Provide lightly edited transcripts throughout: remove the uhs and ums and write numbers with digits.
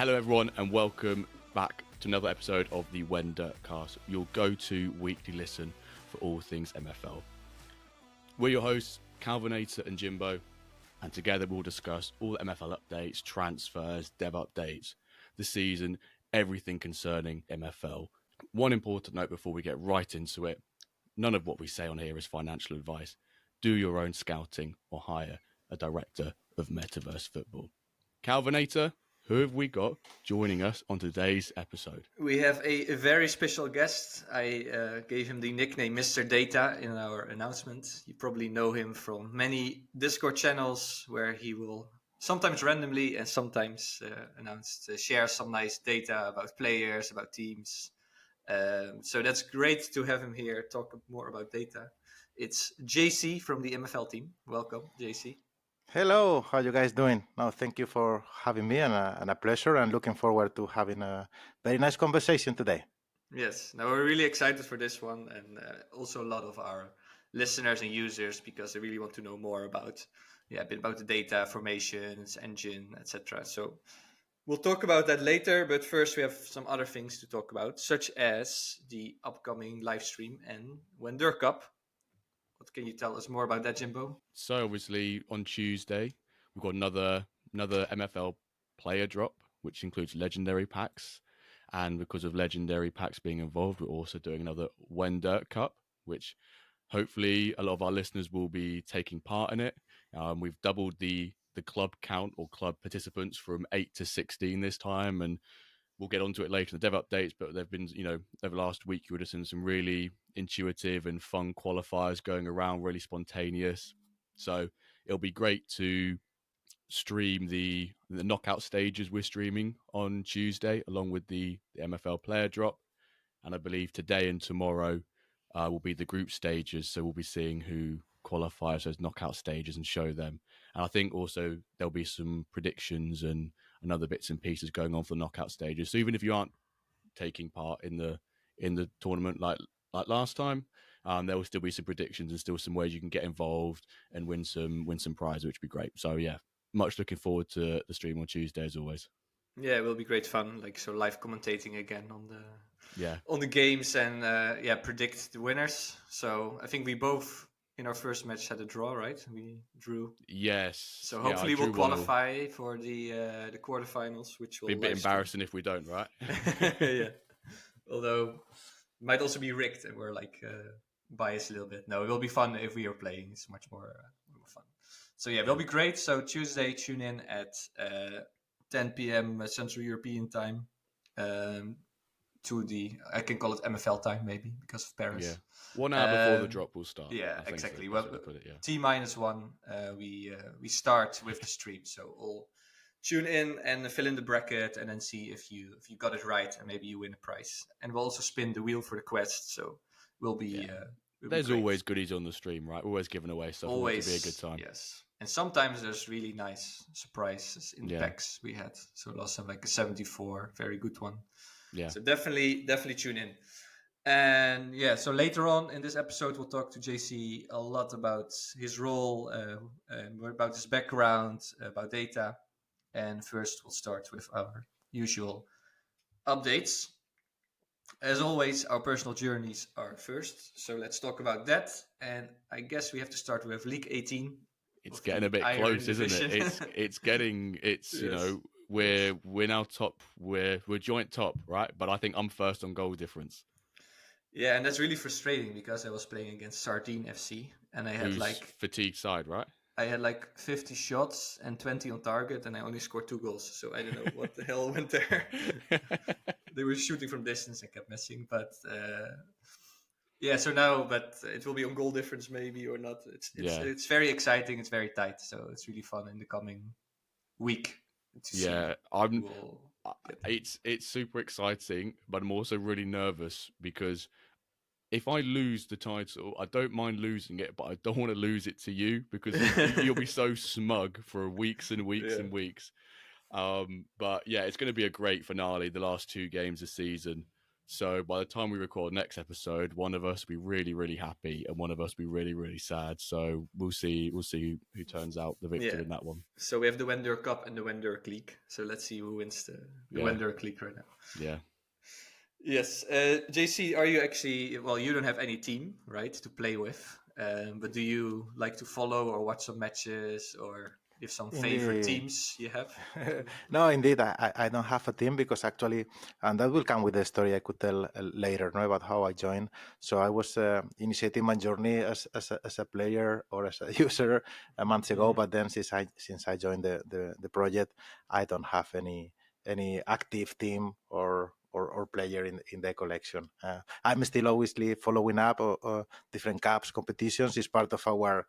Hello, everyone, and welcome back to another episode of the When Dirt Cast, your go-to weekly listen for all things MFL. We're your hosts, Calvinator and Jimbo, and together we'll discuss all MFL updates, transfers, dev updates, the season, everything concerning MFL. One important note before we get right into it, none of what we say on here is financial advice. Do your own scouting or hire a director of Metaverse Football. Calvinator, who have we got joining us on today's episode? We have a very special guest. I gave him the nickname Mr. Data in our announcement. You probably know him from many Discord channels where he will sometimes randomly and sometimes share some nice data about players, about teams. So that's great to have him here, talk more about data. It's JC from the MFL team. Welcome, JC. Hello, how you guys doing? No, thank you for having me and a pleasure, and looking forward to having a very nice conversation today. Yes, now we're really excited for this one, and also a lot of our listeners and users, because they really want to know more about a bit about the data, formations, engine, etc. So we'll talk about that later, but first we have some other things to talk about, such as the upcoming live stream and When Dirt Cup. What can you tell us more about that, Jimbo? So obviously on Tuesday, we've got another MFL player drop, which includes legendary packs. And because of legendary packs being involved, we're also doing another When Dirt Cup, which hopefully a lot of our listeners will be taking part in it. We've doubled the club count or club participants from 8 to 16 this time, and we'll get onto it later in the dev updates, but there've been, over the last week, you would have seen some really intuitive and fun qualifiers going around, really spontaneous. So it'll be great to stream the knockout stages we're streaming on Tuesday, along with the MFL player drop. And I believe today and tomorrow will be the group stages. So we'll be seeing who qualifies those knockout stages and show them. And I think also there'll be some predictions and other bits and pieces going on for the knockout stages. So even if you aren't taking part in the tournament like last time, there will still be some predictions and still some ways you can get involved and win some prizes, which would be great. So yeah, much looking forward to the stream on Tuesday as always. Yeah, it will be great fun, like so live commentating again on the games and predict the winners. So I think we both in our first match had a draw, right? We drew. Yes. So hopefully we'll qualify for the quarterfinals, which will be a bit embarrassing if we don't, right? Yeah. Although it might also be rigged and we're like biased a little bit. No, it will be fun if we are playing. It's much more fun. So yeah, it'll be great. So Tuesday, tune in at 10 p.m. Central European time to I can call it MFL time maybe because of Paris. Yeah, 1 hour before the drop will start. Yeah, exactly. Well, T-1, we start with the stream. So all tune in and fill in the bracket and then see if you got it right and maybe you win a prize. And we'll also spin the wheel for the quest. So we'll be... There's always goodies on the stream, right? We're always giving away stuff. Always. It'll be a good time. Yes. And sometimes there's really nice surprises in the packs we had. So last time like a 74, very good one. Yeah. So definitely tune in. And yeah, so later on in this episode, we'll talk to JC a lot about his role, about his background, about data. And first we'll start with our usual updates. As always, our personal journeys are first. So let's talk about that. And I guess we have to start with League 18. It's getting a bit close, isn't it? Yes. We're now top. We're joint top, right? But I think I'm first on goal difference. Yeah, and that's really frustrating because I was playing against Sardine FC and I had fatigue side, right? I had 50 shots and 20 on target and I only scored 2 goals. So I don't know what the hell went there. They were shooting from distance and kept missing, but so now, but it will be on goal difference maybe or not. It's very exciting. It's very tight, so it's really fun in the coming week. It's super exciting, but I'm also really nervous because if I lose the title, I don't mind losing it, but I don't want to lose it to you because you'll be so smug for weeks and weeks and weeks. But yeah, it's going to be a great finale. The last 2 games this season, So by the time we record next episode, one of us will be really, really happy, and one of us will be really, really sad. So we'll see who turns out the victor in that one. So we have the Wender Cup and the Wender League. So let's see who wins the Wender League right now. Yeah. Yes. JC, are you actually, well, you don't have any team, right, to play with. But do you like to follow or watch some matches, or if some favorite teams you have? No, indeed, I don't have a team because actually, and that will come with the story I could tell later, no, about how I joined. So I was initiating my journey as a player or as a user a month ago, but then since I joined the project, I don't have any active team or player in the collection. I'm still obviously following up different cups competitions. Is part of our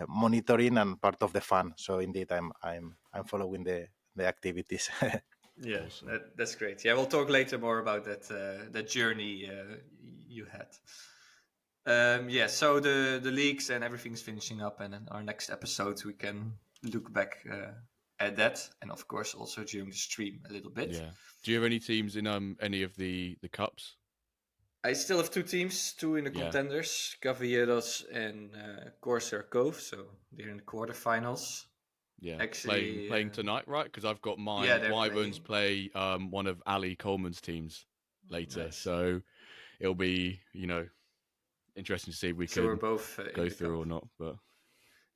monitoring and part of the fun. So indeed, I'm following the activities. Yeah, awesome. That's great. Yeah, we'll talk later more about that journey you had. So the leagues and everything's finishing up, and in our next episode we can look back at that, and of course also during the stream a little bit. Yeah. Do you have any teams in any of the cups? I still have 2 teams, 2 in the contenders, Cavalieros and Corsair Cove, so they're in the quarterfinals. Yeah, actually playing tonight, right? Because I've got mine. Wyverns play one of Ali Coleman's teams later, nice. So it'll be interesting to see if we can we're both go through or not. But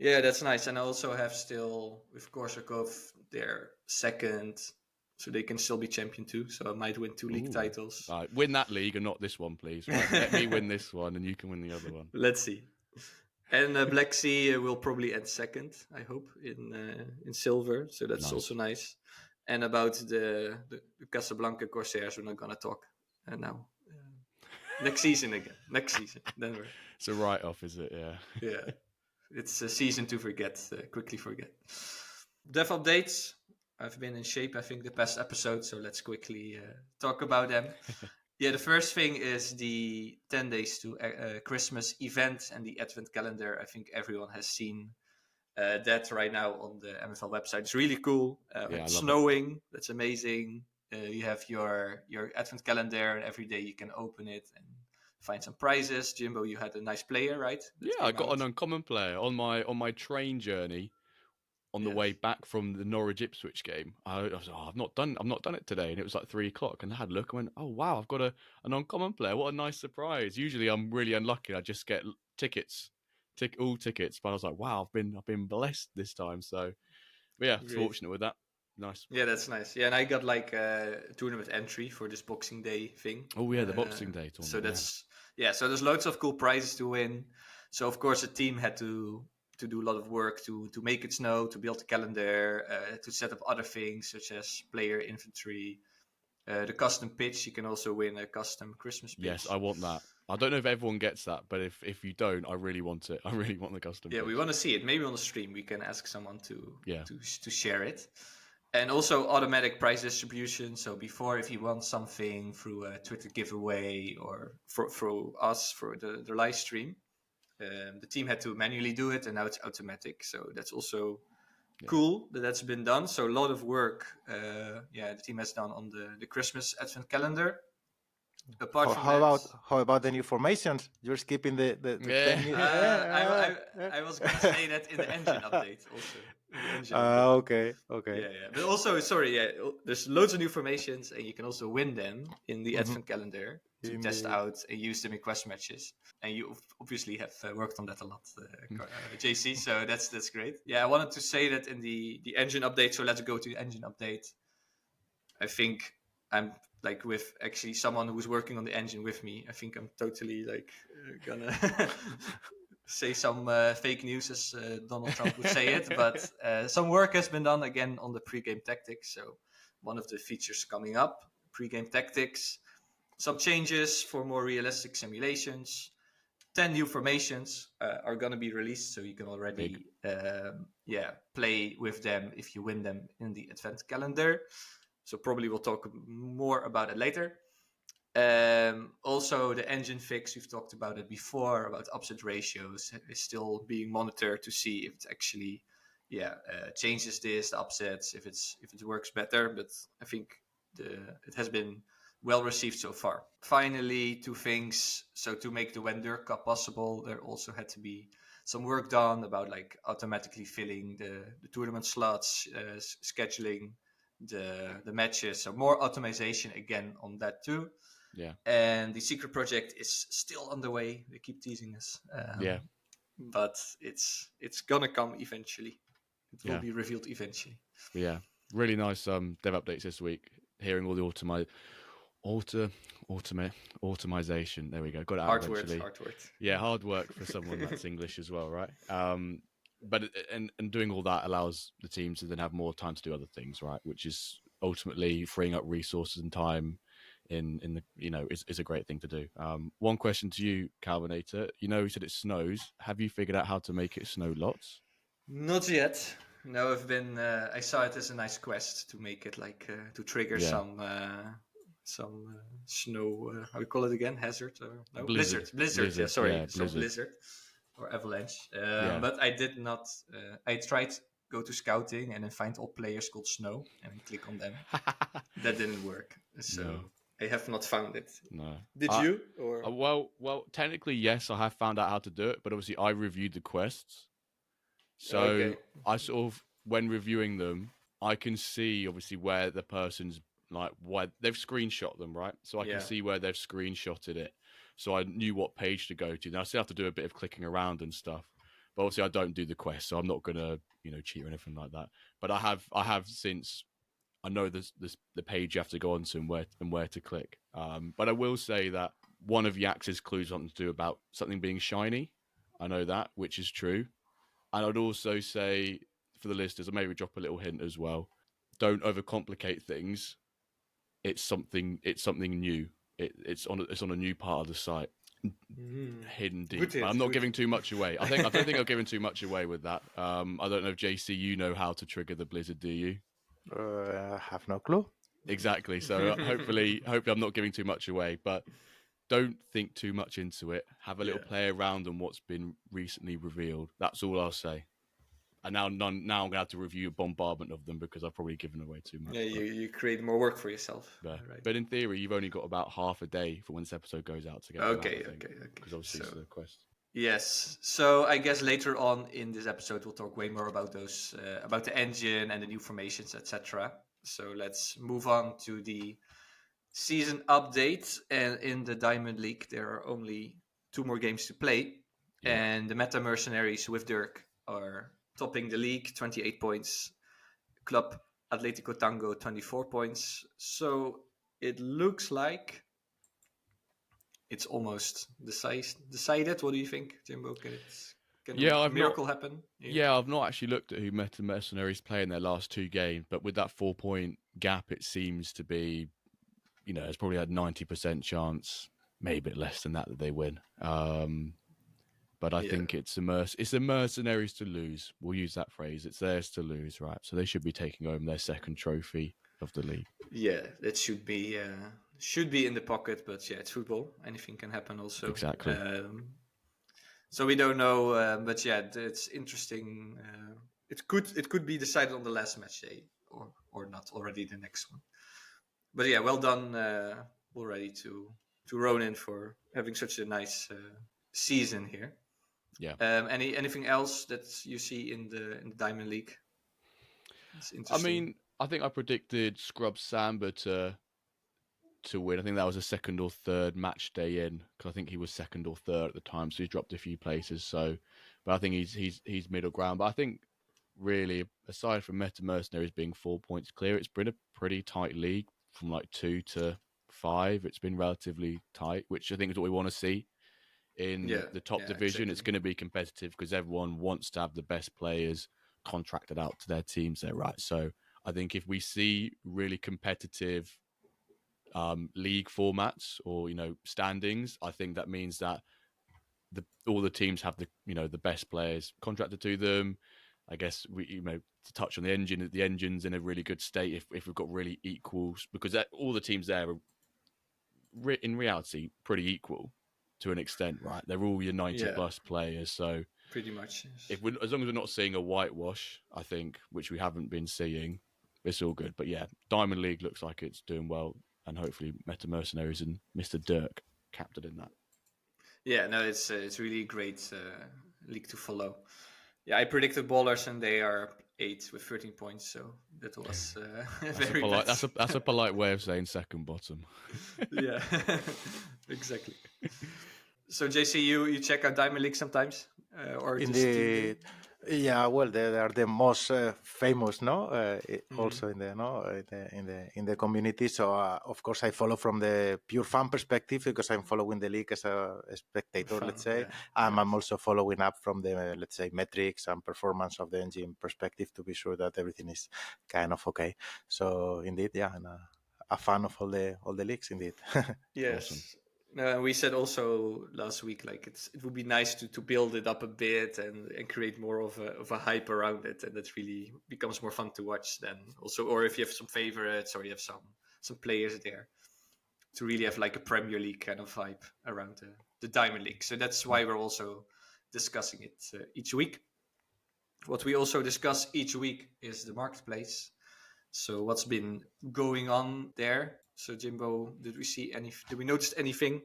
yeah, that's nice. And I also have still with Corsair Cove their second. So they can still be champion too. So I might win 2 league titles. Right, win that league and not this one, please. Right? Let me win this one, and you can win the other one. Let's see. And Black Sea will probably end second, I hope, in silver. So that's also nice. And about the Casablanca Corsairs, we're not gonna talk now. Next season again. Next season, Denver. It's a write-off, is it? Yeah. Yeah. It's a season to forget. Quickly forget. Dev updates. I've been in shape, I think, the past episode, so let's quickly talk about them. The first thing is the 10 days to Christmas event and the Advent calendar. I think everyone has seen that right now on the MFL website. It's really cool. It's snowing. That's amazing. You have your Advent calendar, and every day you can open it and find some prizes. Jimbo, you had a nice player, right? I got an uncommon player on my train journey. On the way back from the Norwich Ipswich game, I was like, I've not done it today, and it was like 3:00, and I had a look and went, oh wow, I've got an uncommon player. What a nice surprise! Usually I'm really unlucky. I just get all tickets, but I was like, wow, I've been blessed this time. So, fortunate with that. Nice. Yeah, that's nice. Yeah, and I got like a tournament entry for this Boxing Day thing. Oh yeah, the Boxing Day tournament. So that's so there's loads of cool prizes to win. So of course the team had to do a lot of work to make it snow, to build the calendar, to set up other things such as player inventory, the custom pitch. You can also win a custom Christmas pitch. Yes, I want that. I don't know if everyone gets that, but if you don't, I really want it. I really want the custom pitch. We want to see it. Maybe on the stream we can ask someone to share it. And also automatic prize distribution. So before, if you want something through a Twitter giveaway or through us for the live stream, the team had to manually do it, and now it's automatic. So that's also cool that's been done. So a lot of work, the team has done on the Christmas Advent calendar. Apart from how about the new formations? You're skipping the I was going to say that in the engine update also. Okay. Yeah. But also, there's loads of new formations, and you can also win them in the Advent calendar to test out and use them in quest matches. And you obviously have worked on that a lot, JC. So that's great. Yeah, I wanted to say that in the engine update. So let's go to the engine update. I think I'm like with actually someone who's working on the engine with me. I think I'm totally gonna say some fake news, as Donald Trump would say it. But some work has been done again on the pre-game tactics. So one of the features coming up, pre-game tactics, some changes for more realistic simulations. 10 new formations are going to be released, so you can already play with them if you win them in the Advent calendar. So probably we'll talk more about it later. Also, the engine fix, we've talked about it before, about upset ratios, is still being monitored to see if it actually changes the upsets, if it works better. But I think it has been well received so far. Finally, two things. So to make the Wender Cup possible, there also had to be some work done about like automatically filling the tournament slots, scheduling the matches. So more automation again on that too. Yeah. And the secret project is still underway. They keep teasing us. Yeah. But it's gonna come eventually. It will Yeah. be revealed eventually. But yeah, really nice dev updates this week. Hearing all the automation. There we go. Got it out Hard eventually. word. Yeah, hard work for someone that's English as well, right? But and doing all that allows the team to then have more time to do other things, right? Which is ultimately freeing up resources and time in the, you know, is a great thing to do. One question to you, Calvinator. You know, you said it snows. Have you figured out how to make it snow lots? Not yet. No, I saw it as a nice quest to make it like to trigger some snow. How do you call it again? Hazard? No, blizzard. Yeah, sorry, yeah, so blizzard or avalanche. Yeah. But I did not. I tried go to scouting and then find all players called Snow and then click on them. That didn't work. So No. I have not found it. No. Did you? Or well, technically yes, I have found out how to do it, but obviously I reviewed the quests. So Okay. I sort of, when reviewing them, I can see obviously where the person's like, why they've screenshot them, right? So I can see where they've screenshotted it. So I knew what page to go to. Now I still have to do a bit of clicking around and stuff. But obviously I don't do the quest, so I'm not gonna, you know, cheat or anything like that. But I have since I know the page you have to go on to and where to click. But I will say that one of Yax's clues something to do about something being shiny. I know that, which is true. And I'd also say for the listeners, I maybe drop a little hint as well. Don't overcomplicate things. It's something new. It's on a new part of the site, hidden deep. I'm not giving too much away. I don't think I've given too much away with that. I don't know if JC, you know how to trigger the blizzard, do you? Have no clue. Exactly. So hopefully I'm not giving too much away, but don't think too much into it. Have a little play around on what's been recently revealed. That's all I'll say. And now I'm going to have to review a bombardment of them because I've probably given away too much. Yeah, you create more work for yourself. But in theory, you've only got about half a day for when this episode goes out to get Okay. Because obviously it's the quest. Yes. So I guess later on in this episode, we'll talk way more about those, about the engine and the new formations, etc. So let's move on to the season update. And in the Diamond League, there are only 2 more games to play. Yeah. And the Meta Mercenaries with Dirk are topping the league, 28 points. Club Atletico Tango, 24 points. So it looks like it's almost decided. What do you think, Jimbo? Can a miracle happen? Yeah, I've not actually looked at who Meta Mercenaries play in their last 2 games, but with that 4-point gap, it seems to be, you know, it's probably had 90% chance, maybe a bit less than that they win. But I think it's the Mercenaries to lose. We'll use that phrase. It's theirs to lose, right? So they should be taking home their second trophy of the league. Yeah, that should be in the pocket, but yeah, it's football. Anything can happen also. Exactly. So we don't know, but yeah, it's interesting. It could be decided on the last match day or not already the next one. But yeah, well done already to Ronin for having such a nice season here. Yeah. Anything else that you see in the Diamond League? It's interesting. I mean, I think I predicted Scrub Samba to win. I think that was a second or third match day in, because I think he was second or third at the time, so he's dropped a few places. So, but I think he's middle ground. But I think really, aside from Meta Mercenaries being 4 points clear, it's been a pretty tight league from like 2 to 5. It's been relatively tight, which I think is what we want to see in the top division. Exactly. It's going to be competitive because everyone wants to have the best players contracted out to their teams there, right? So I think if we see really competitive league formats or, you know, standings, I think that means that all the teams have the best players contracted to them. I guess to touch on the engine's in a really good state if we've got really equals, because all the teams there are in reality pretty equal to an extent, right? They're all your 90 plus players, so pretty much. Yes. As long as we're not seeing a whitewash, I think, which we haven't been seeing, it's all good. But yeah, Diamond League looks like it's doing well. and hopefully Meta Mercenaries and Mr. Dirk captain in that. Yeah, no, it's really a great league to follow. Yeah, I predicted Ballers and they are 8 with 13 points, so that was very bad. That's a polite way of saying second bottom. Yeah, exactly. So JC, you check out Diamond League sometimes, or Indeed. Yeah, well, they are the most famous, no? Mhm. Also in the in the community. So of course I follow from the pure fan perspective because I'm following the league as a spectator, Fun, let's say. yeah, And yeah. I'm also following up from the let's say metrics and performance of the engine perspective to be sure that everything is kind of okay. So indeed, yeah, I'm a fan of all the leagues, indeed. Yes. Awesome. No, we said also last week, like it would be nice to build it up a bit and create more of a hype around it, and that really becomes more fun to watch then. Also, or if you have some favorites or you have some players there, to really have like a Premier League kind of vibe around the Diamond League. So that's why we're also discussing it each week. What we also discuss each week is the marketplace. So what's been going on there? So Jimbo, did we notice anything?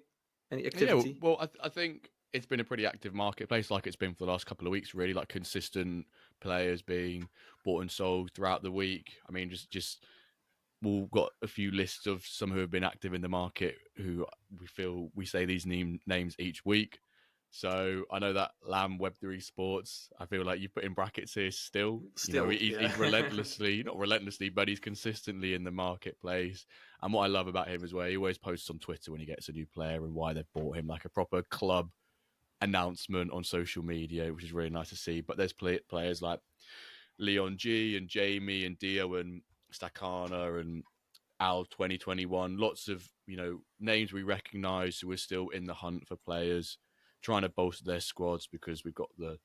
Any activity? Well, I think it's been a pretty active marketplace, like it's been for the last couple of weeks. Really, like consistent players being bought and sold throughout the week. I mean, just we've got a few lists of some who have been active in the market who we say these names each week. So I know that Lamb Web3 Sports, I feel like you put in brackets here still. Still, He's yeah. relentlessly, not relentlessly, but he's consistently in the marketplace. And what I love about him is where he always posts on Twitter when he gets a new player and why they've bought him, like a proper club announcement on social media, which is really nice to see. But there's players like Leon G and Jamie and Dio and Stakana and Al 2021, lots of names we recognise who are still in the hunt for players, trying to bolster their squads because we've got the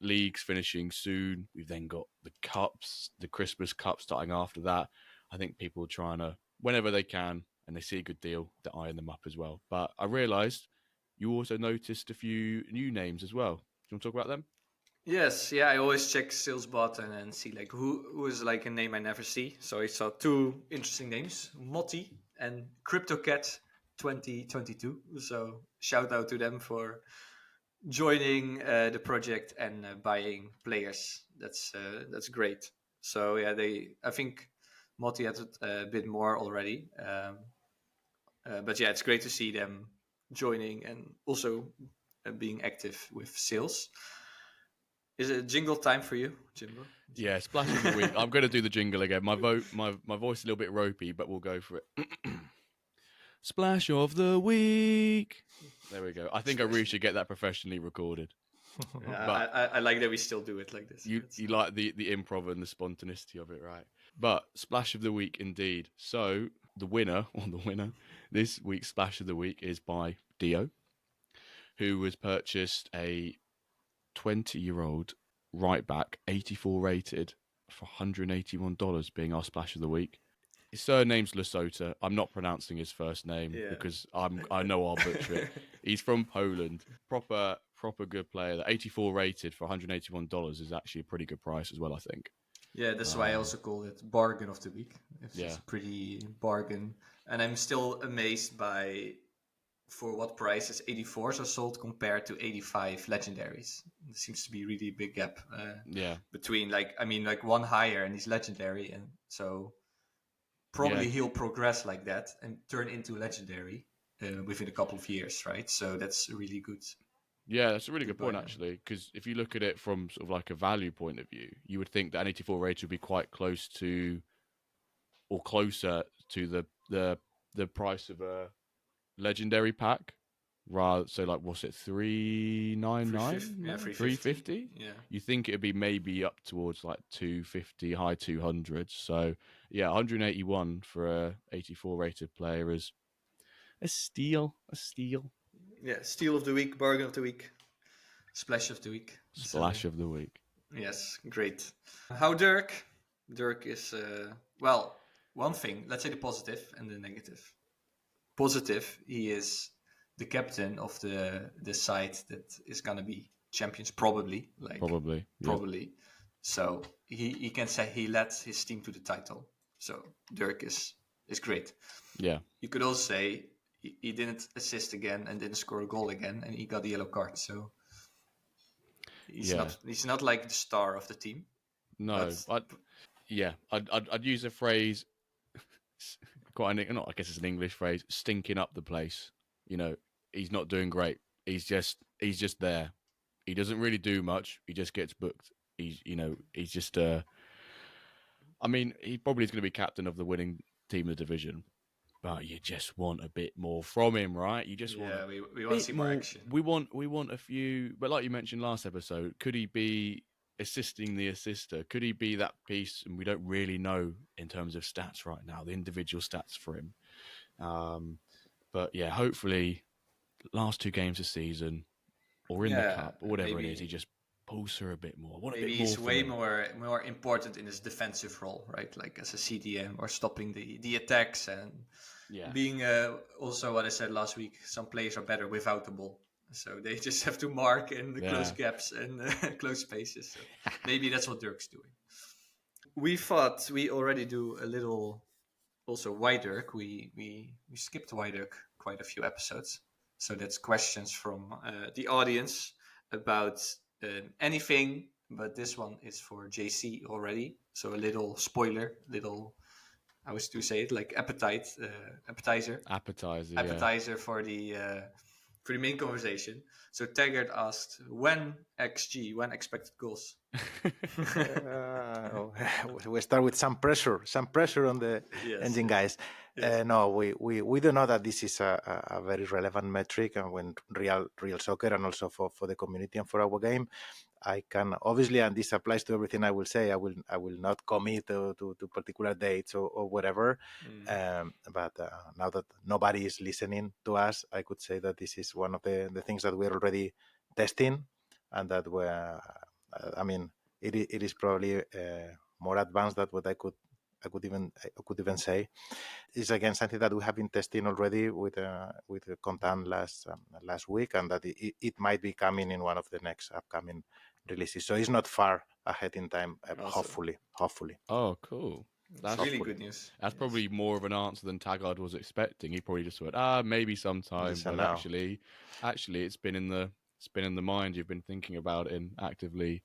leagues finishing soon. We've then got the cups, the Christmas Cup starting after that. I think people are trying to, whenever they can, and they see a good deal, to iron them up as well. But I realised you also noticed a few new names as well. Do you want to talk about them? Yes, yeah. I always check Salesbot and then see like who is like a name I never see. So I saw two interesting names, Motti and CryptoCat 2022. So shout out to them for joining the project and buying players. That's great. So yeah, I think Motti had a bit more already, but yeah, it's great to see them joining and also being active with sales. Is it jingle time for you, Jimbo? Yeah, splash of the week. I'm going to do the jingle again. My voice is a little bit ropey, but we'll go for it. Splash of the week. There we go. I think I really should get that professionally recorded. Yeah, But I like that we still do it like this. you like the improv and the spontaneity of it, right? But splash of the week indeed. So the winner this week's splash of the week is by Dio, who has purchased a 20-year-old right back, 84 rated, for $181, being our splash of the week. His surname's Lesota. I'm not pronouncing his first name because I know I'll butcher it. He's from Poland. Proper good player. The 84 rated for $181 is actually a pretty good price as well, I think. Yeah, that's why I also call it bargain of the week. It's a pretty bargain. And I'm still amazed by for what price 84s are sold compared to 85 legendaries. There seems to be really a big gap between like one higher and he's legendary, and so probably he'll progress like that and turn into legendary within a couple of years, right? So that's really good. Yeah, that's a really good point, actually, because if you look at it from sort of like a value point of view, you would think that an 84 rated would be quite close to or closer to the price of a legendary pack. Rather, so like, what's it, 399? Yeah, 350? Yeah. You think it'd be maybe up towards like 250, high 200s. So yeah, 181 for a 84 rated player is a steal. Yeah, steal of the week, bargain of the week, splash of the week. Splash of the week. Yes, great. How Dirk? Dirk is, well, one thing, let's say the positive and the negative. Positive, he is the captain of the side that is going to be champions, probably. Probably. So he can say he led his team to the title. So Dirk is is great. Yeah. You could also say he didn't assist again and didn't score a goal again, and he got a yellow card. So he's not like the star of the team. No, I'd use a phrase. I guess it's an English phrase. Stinking up the place. He's not doing great. He's just there. He doesn't really do much. He just gets booked. He's just. I mean, he probably is going to be captain of the winning team of the division, but you just want a bit more from him, right? You just want. We want to see more action. We want a few. But like you mentioned last episode, could he be assisting the assister? Could he be that piece? And we don't really know in terms of stats right now, the individual stats for him. But yeah, hopefully, last 2 games this season, or in the cup, or whatever it is, he just pulls through a bit more. Maybe he's way more important in his defensive role, right? Like as a CDM or stopping the attacks and being also what I said last week. Some players are better without the ball. So they just have to mark and close gaps and close spaces. So maybe that's what Dirk's doing. We thought we already do a little also Dirk. We skipped Dirk quite a few episodes. So that's questions from the audience about anything. But this one is for JC already. So a little spoiler, how was to say it? Like appetizer. Appetizer for the main conversation. So Taggart asked, when expected goals? We start with some pressure on the engine guys. Yes. No, we do know that this is a very relevant metric, and when real soccer, and also for the community and for our game. I can obviously, and this applies to everything I will say, I will not commit to particular dates or whatever. But now that nobody is listening to us, I could say that this is one of the things that we're already testing, and that it is probably more advanced than what I could even say. It's again something that we have been testing already with Contan last week, and that it might be coming in one of the next upcoming releases. So it's not far ahead in time. Hopefully. Oh, cool. That's really good news. That's probably more of an answer than Taggart was expecting. He probably just went, maybe sometime. But actually, it's been in the mind. You've been thinking about it and actively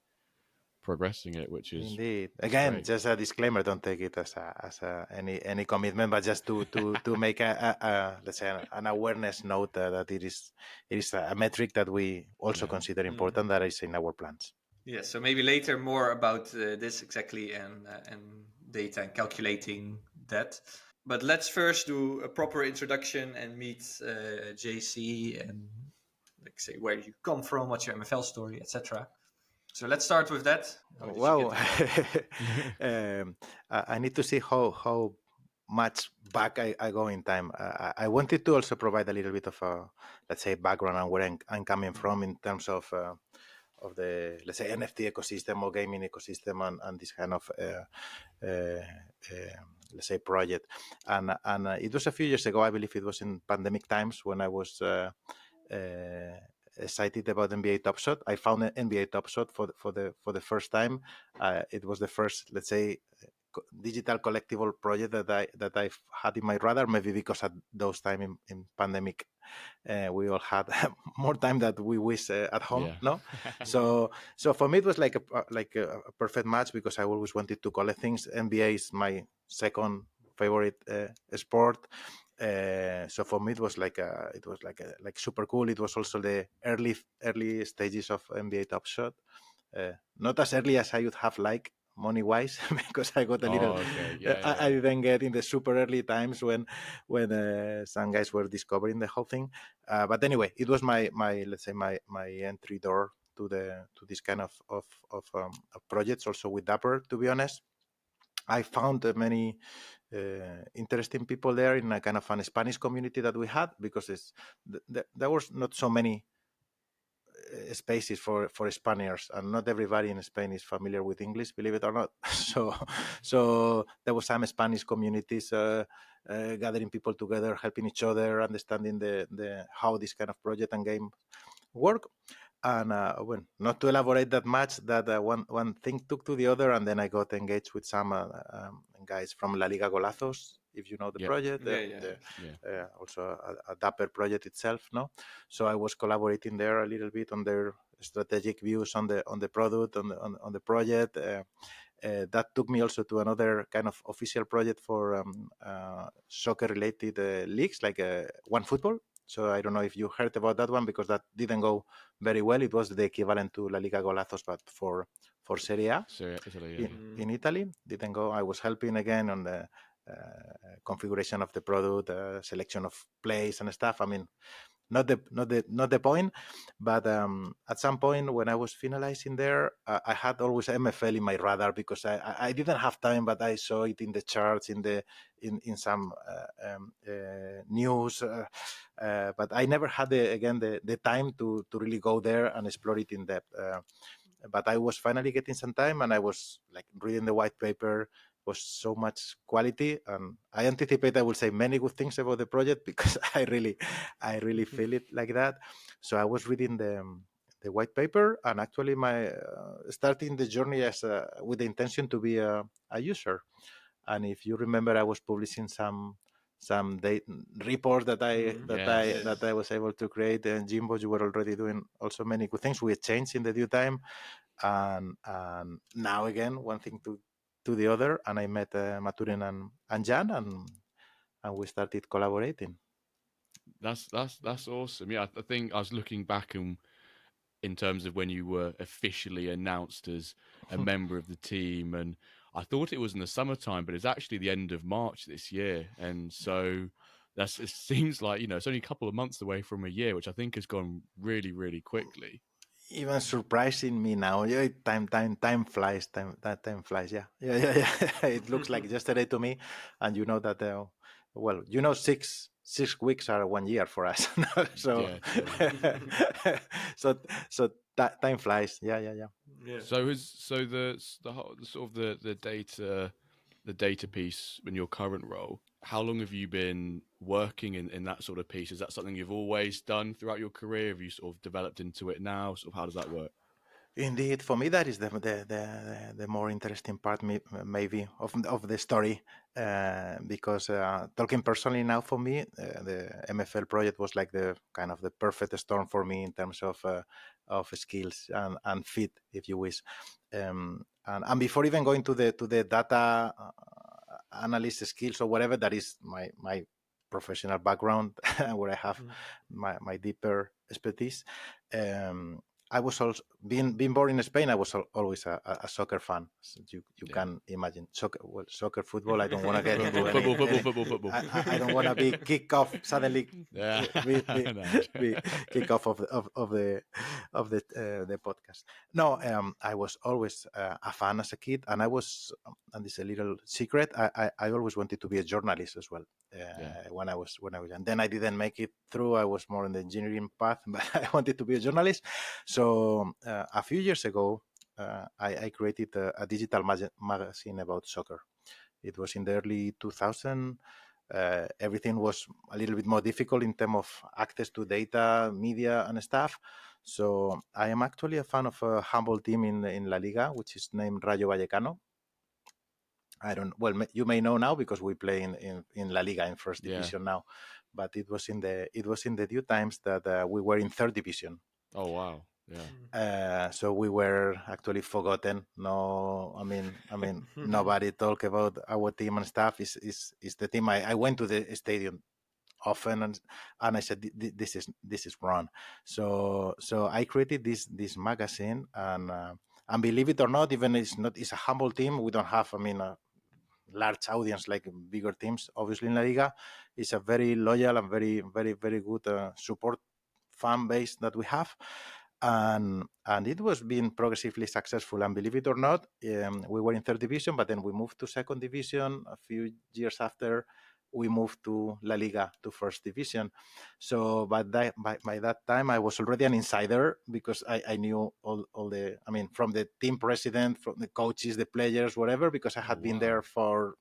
progressing it, which is indeed. Again, great. Just a disclaimer: don't take it as any commitment, but just to make a let's say an awareness note that it is a metric that we also consider important, that is in our plans. Yeah. So maybe later more about this exactly and data and calculating that. But let's first do a proper introduction and meet JC and like say where you come from, what's your MFL story, etc. So let's start with that. Wow. I need to see how much back I go in time. I wanted to also provide a little bit of a, let's say, background on where I'm coming from in terms of the, let's say, NFT ecosystem or gaming ecosystem and this kind of, let's say, project. And it was a few years ago, I believe it was in pandemic times, when I was excited about NBA Top Shot. I found NBA Top Shot for the first time. It was the first, let's say, digital collectible project that I've had in my radar. Maybe because at those time in pandemic, we all had more time that we wish at home. No, so for me it was like a perfect match, because I always wanted to collect things. NBA is my second favorite sport. So for me it was like super cool. It was also the early stages of NBA Top Shot, not as early as I would have liked money wise, because I got a little. Okay. I didn't get in the super early times when some guys were discovering the whole thing. But anyway, it was my let's say my entry door to this kind of projects. Also with Dapper, to be honest. I found many interesting people there in a kind of an Spanish community that we had, because there was not so many spaces for Spaniards, and not everybody in Spain is familiar with English, believe it or not. So there was some Spanish communities gathering people together, helping each other, understanding the how this kind of project and game work. And not to elaborate that much, that one thing took to the other, and then I got engaged with some guys from La Liga Golazos if you know the Yep. project, also a Dapper project itself, no. So I was collaborating there a little bit on their strategic views on the product, on the project. That took me also to another kind of official project for soccer-related leagues, like OneFootball. So I don't know if you heard about that one, because that didn't go very well. It was the equivalent to La Liga Golazos, but for Serie A in Italy. Didn't go. I was helping again on the configuration of the product, selection of plays and stuff. I mean, not the point, but at some point when I was finalizing there, I had always MFL in my radar, because I didn't have time, but I saw it in the charts, in some news, but I never had the time to really go there and explore it in depth. But I was finally getting some time, and I was like reading the white paper. Was so much quality, and I anticipate I will say many good things about the project, because I really feel it like that. So I was reading the white paper, and actually my starting the journey as with the intention to be a user. And if you remember, I was publishing some report that I was able to create. And Jimbo, you were already doing also many good things. We changed in the due time, and now again one thing to the other, and I met Maturin and Jan, and we started collaborating. That's awesome. Yeah, I think I was looking back in terms of when you were officially announced as a member of the team, and I thought it was in the summertime, but it's actually the end of March this year, and so it seems like, you know, it's only a couple of months away from a year, which I think has gone really, really quickly. Even surprising me now. Yeah, time flies. Time flies. Yeah. It looks like yesterday to me, and you know that. Well, you know, 6 weeks are 1 year for us. So, so that time flies. Yeah. So the sort of the data piece in your current role, how long have you been working in that sort of piece? Is that something you've always done throughout your career? Have you sort of developed into it now? Sort of how does that work? Indeed, for me that is the more interesting part, maybe of the story, because talking personally now, for me, the MFL project was like the kind of the perfect storm for me in terms of skills and fit, if you wish. And before even going to the data analyst skills or whatever, that is my professional background, where I have my deeper expertise. I was also being born in Spain. I was always a soccer fan. So you can imagine soccer, football. I don't want to get into football. I don't want to be kick off suddenly. Be kick off of the podcast. No, I was always a fan as a kid, and I was, and this is a little secret. I always wanted to be a journalist as well. When I was young. Then I didn't make it through. I was more in the engineering path, but I wanted to be a journalist. So a few years ago, I created a digital magazine about soccer. It was in the early 2000s. Everything was a little bit more difficult in terms of access to data, media, and stuff. So I am actually a fan of a humble team in La Liga, which is named Rayo Vallecano. You may know now because we play in La Liga in first division now, but it was in the due times that we were in third division. Oh wow. Yeah. So we were actually forgotten. No, I mean, nobody talk about our team and stuff. Is the team. I went to the stadium often, and I said this is wrong. So I created this magazine, and believe it or not, even it's a humble team. We don't have, a large audience like bigger teams. Obviously, in La Liga, it's a very loyal and very, very, very good support fan base that we have. And it was being progressively successful. And believe it or not, we were in third division, but then we moved to second division. A few years after, we moved to La Liga, to first division. So by that time, I was already an insider, because I knew all the, from the team president, from the coaches, the players, whatever, because I had been there for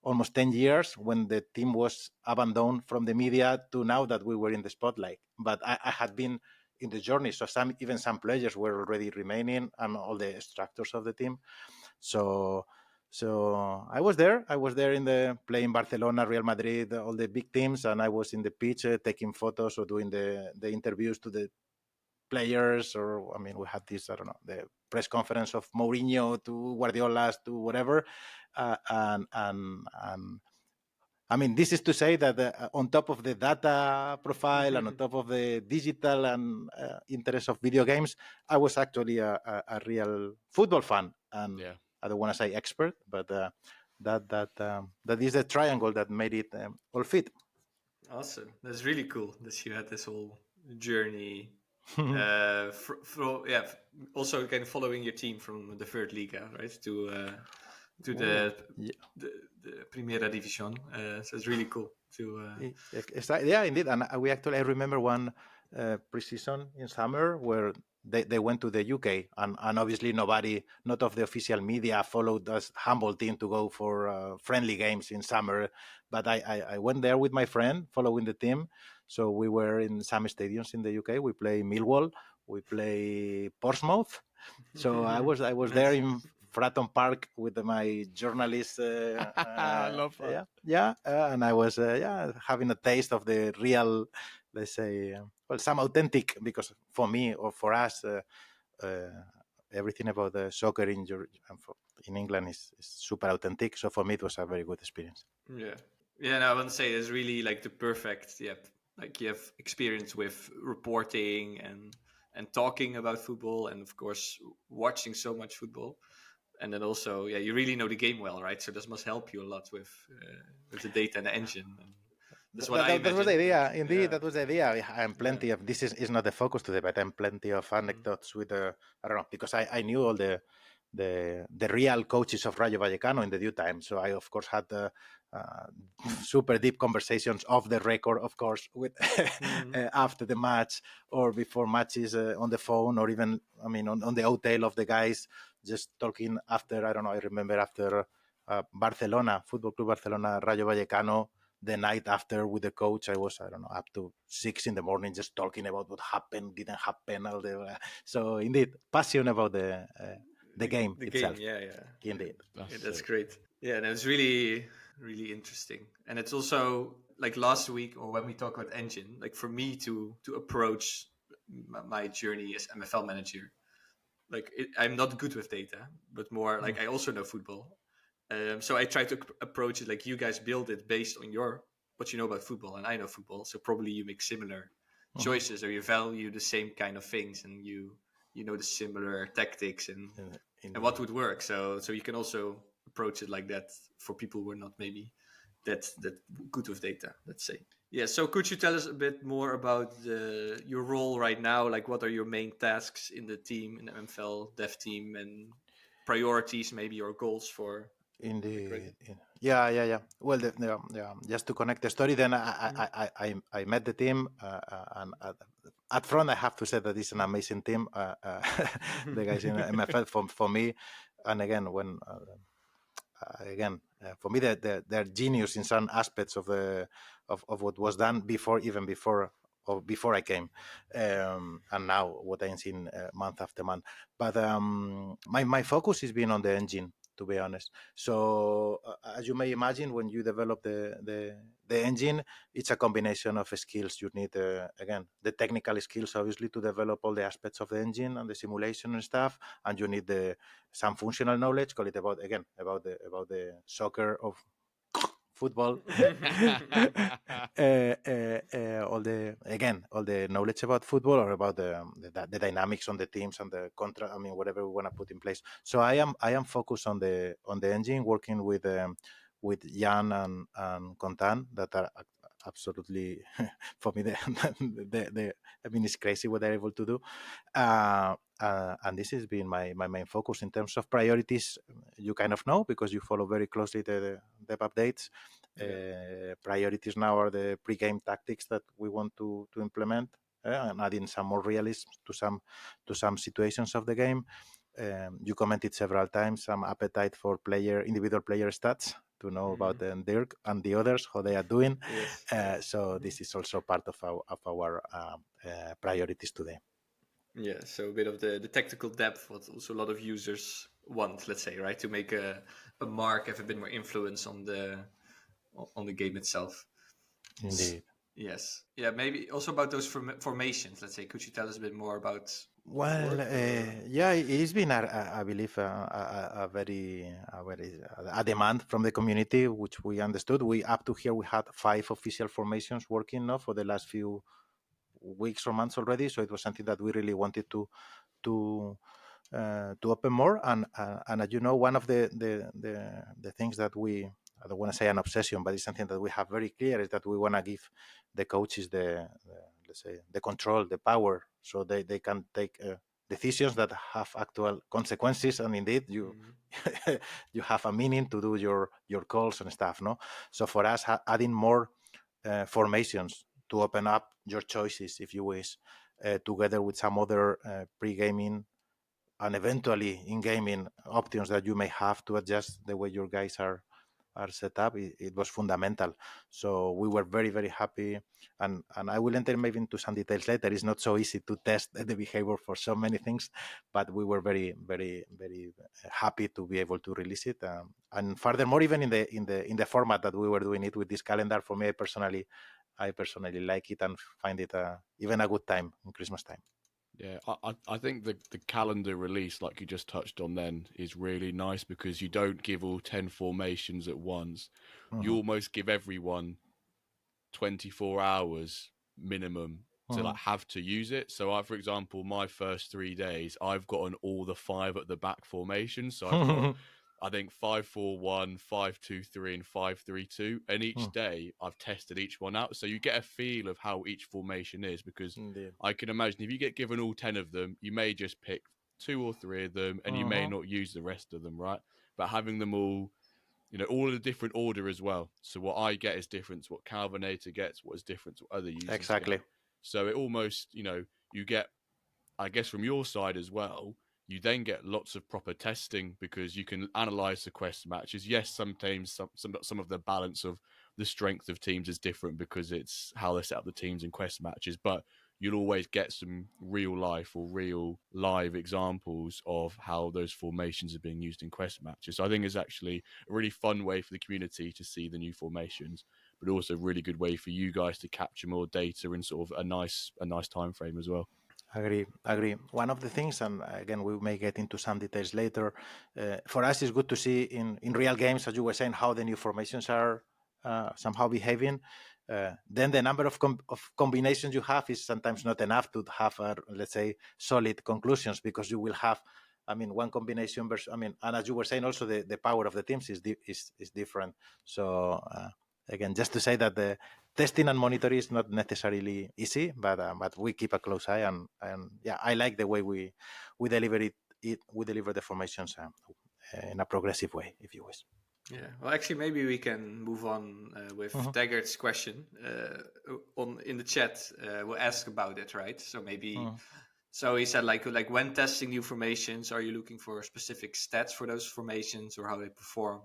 almost 10 years when the team was abandoned from the media to now that we were in the spotlight. But I had been in the journey, so some players were already remaining, and all the structures of the team. So So I was there. I was there in the playing Barcelona, Real Madrid, all the big teams, and I was in the pitch taking photos or doing the interviews to the players. Or I mean, we had this, I don't know, the press conference of Mourinho to Guardiola's to whatever, and I mean, this is to say that on top of the data profile and on top of the digital and interest of video games, I was actually a real football fan. And I don't want to say expert, but that is the triangle that made it all fit. Awesome. That's really cool that you had this whole journey. Also kind of following your team from the third Liga, right, to the Primera División. So it's really cool to. Yeah, indeed. And I remember one pre-season in summer where they went to the UK, and obviously not of the official media followed us humble team to go for friendly games in summer. But I went there with my friend following the team. So we were in some stadiums in the UK. We play Millwall, we play Portsmouth. So I was nice. There in Fratton Park with my journalist. I love that. And I was having a taste of the real, let's say, some authentic, because for me or for us, everything about the soccer in England is super authentic. So for me, it was a very good experience. Yeah. No, I want to say it's really like the perfect. Like you have experience with reporting and talking about football, and of course watching so much football. And then also, you really know the game well, right? So this must help you a lot with the data and the engine. And that's what I imagine. That was the idea. Indeed, that was the idea. I'm plenty of, this is not the focus today, but I'm plenty of anecdotes with I don't know, because I knew all the real coaches of Rayo Vallecano in the due time. So I, of course, had super deep conversations off the record, of course, with after the match or before matches on the phone, or even, I mean, on the hotel of the guys, just talking after, I don't know, I remember after Barcelona, Football Club Barcelona, Rayo Vallecano, the night after with the coach, I was, I don't know, up to 6 a.m, just talking about what happened, didn't happen. So indeed, passion about the game itself. Indeed. That's great. Yeah, and it's really, really interesting. And it's also like last week, or when we talk about engine, like for me to approach my journey as MFL manager, like I'm not good with data, but more like I also know football. So I try to approach it like you guys build it based on what you know about football, and I know football. So probably you make similar choices, or you value the same kind of things, and you know the similar tactics and what would work. So you can also approach it like that for people who are not maybe that good with data, let's say. Yeah. So could you tell us a bit more about your role right now? Like, what are your main tasks in the team, in the MFL dev team, and priorities, maybe, or goals for? Indeed. Yeah. Well, just to connect the story, then I met the team, and at front I have to say that it's an amazing team. The guys in MFL for me, and again for me they're genius in some aspects of what was done before I came, and now what I'm seeing month after month. But my focus has been on the engine, to be honest. So as you may imagine, when you develop the engine, it's a combination of skills. You need again the technical skills, obviously, to develop all the aspects of the engine and the simulation and stuff, and you need some functional knowledge. Call it about the soccer of football. All the knowledge about football, or about the dynamics on the teams and the contract. I mean, whatever we want to put in place. So I am focused on the engine, working with Jan and Contan, that are absolutely for me I mean, it's crazy what they're able to do. And this has been my main focus in terms of priorities. You kind of know, because you follow very closely the dev updates. Priorities now are the pre-game tactics that we want to implement, and adding some more realism to some situations of the game. You commented several times some appetite for individual player stats, to know about Dirk and the others, how they are doing. So this is also part of our priorities today. Yeah, so a bit of the tactical depth, what also a lot of users want, let's say, right? To make a a mark, have a bit more influence on the game itself. Indeed. Yes. Yeah. Maybe also about those formations. Let's say, could you tell us a bit more about? Well, yeah, it's been, I believe, a very a demand from the community, which we understood. We up to here we had 5 official formations working now for the last few weeks or months already. So it was something that we really wanted to open more. And as you know, one of the things that I don't want to say an obsession, but it's something that we have very clear is that we want to give the coaches let's say the control, the power, so they can take decisions that have actual consequences, and indeed you you have a meaning to do your calls and stuff. No, so for us, adding more formations to open up your choices, if you wish, together with some other pre-gaming and eventually in-gaming options that you may have to adjust the way your guys are set up, it was fundamental. So we were very, very happy, and I will enter maybe into some details later. It's not so easy to test the behavior for so many things, but we were very, very, very happy to be able to release it. And furthermore, even in the format that we were doing it with this calendar, for me, I personally like it and find it even a good time in Christmas time. Yeah, I think the calendar release, like you just touched on then, is really nice because you don't give all 10 formations at once. You almost give everyone 24 hours minimum to like have to use it. So for example, my first 3 days, I've gotten all the 5 at the back formations. So I've got I think 5-4-1, 5-2-3, and 5-3-2. And each day I've tested each one out. So you get a feel of how each formation is, because Indeed. I can imagine if you get given all 10 of them, you may just pick 2 or 3 of them and you may not use the rest of them, right? But having them all, all in a different order as well. So what I get is different to what Calvinator gets, what is different to what other users Exactly. get. So it almost, you get, I guess from your side as well, you then get lots of proper testing because you can analyze the quest matches. Yes, sometimes some of the balance of the strength of teams is different because it's how they set up the teams in quest matches, but you'll always get some real life or real live examples of how those formations are being used in quest matches. So I think it's actually a really fun way for the community to see the new formations, but also a really good way for you guys to capture more data in sort of a nice time frame as well. Agree. One of the things, and again, we may get into some details later, for us it's good to see in real games, as you were saying, how the new formations are somehow behaving. Then the number of combinations you have is sometimes not enough to have, let's say, solid conclusions, because you will have, one combination versus, and as you were saying, also the power of the teams is different. So again, just to say that the testing and monitoring is not necessarily easy, but we keep a close eye, and yeah, I like the way we deliver it. We deliver the formations in a progressive way, if you wish. Yeah, well, actually, maybe we can move on with Taggart's question in the chat. We'll ask about it, right? So maybe, so he said, like when testing new formations, are you looking for specific stats for those formations or how they perform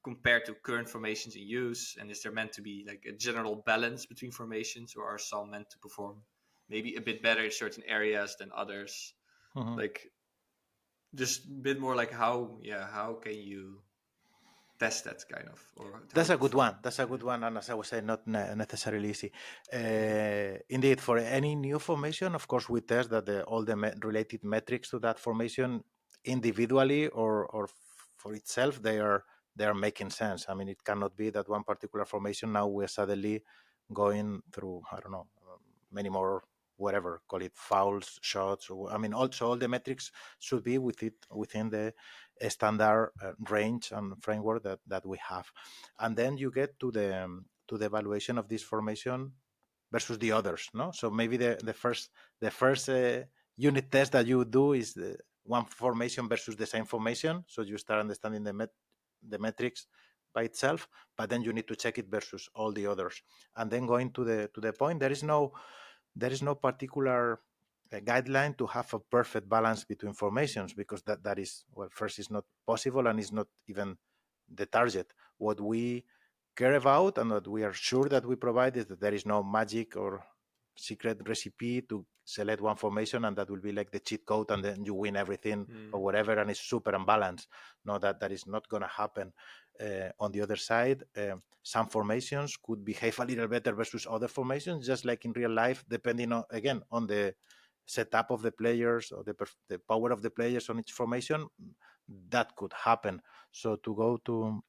compared to current formations in use? And is there meant to be like a general balance between formations, or are some meant to perform maybe a bit better in certain areas than others? Like just a bit more like how can you test that kind of? Or that's a good one. That's a good one, and as I was saying, not necessarily easy. Indeed, for any new formation, of course, we test that all the related metrics to that formation individually or for itself, they are making sense. I mean, it cannot be that one particular formation now we're suddenly going through, I don't know, many more, whatever, call it fouls, shots. Also all the metrics should be within the standard range and framework that we have. And then you get to the evaluation of this formation versus the others, no? So maybe the first unit test that you do is the one formation versus the same formation. So you start understanding the metrics by itself, but then you need to check it versus all the others. And then going to the point, there is no particular guideline to have a perfect balance between formations, because that is, well, first, is not possible and is not even the target. What we care about and what we are sure that we provide is that there is no magic or secret recipe to select one formation, and that will be like the cheat code, and then you win everything or whatever, and it's super unbalanced. No, that is not going to happen. On the other side, some formations could behave a little better versus other formations, just like in real life, depending on, again, on the setup of the players or the power of the players on each formation. That could happen. So to go to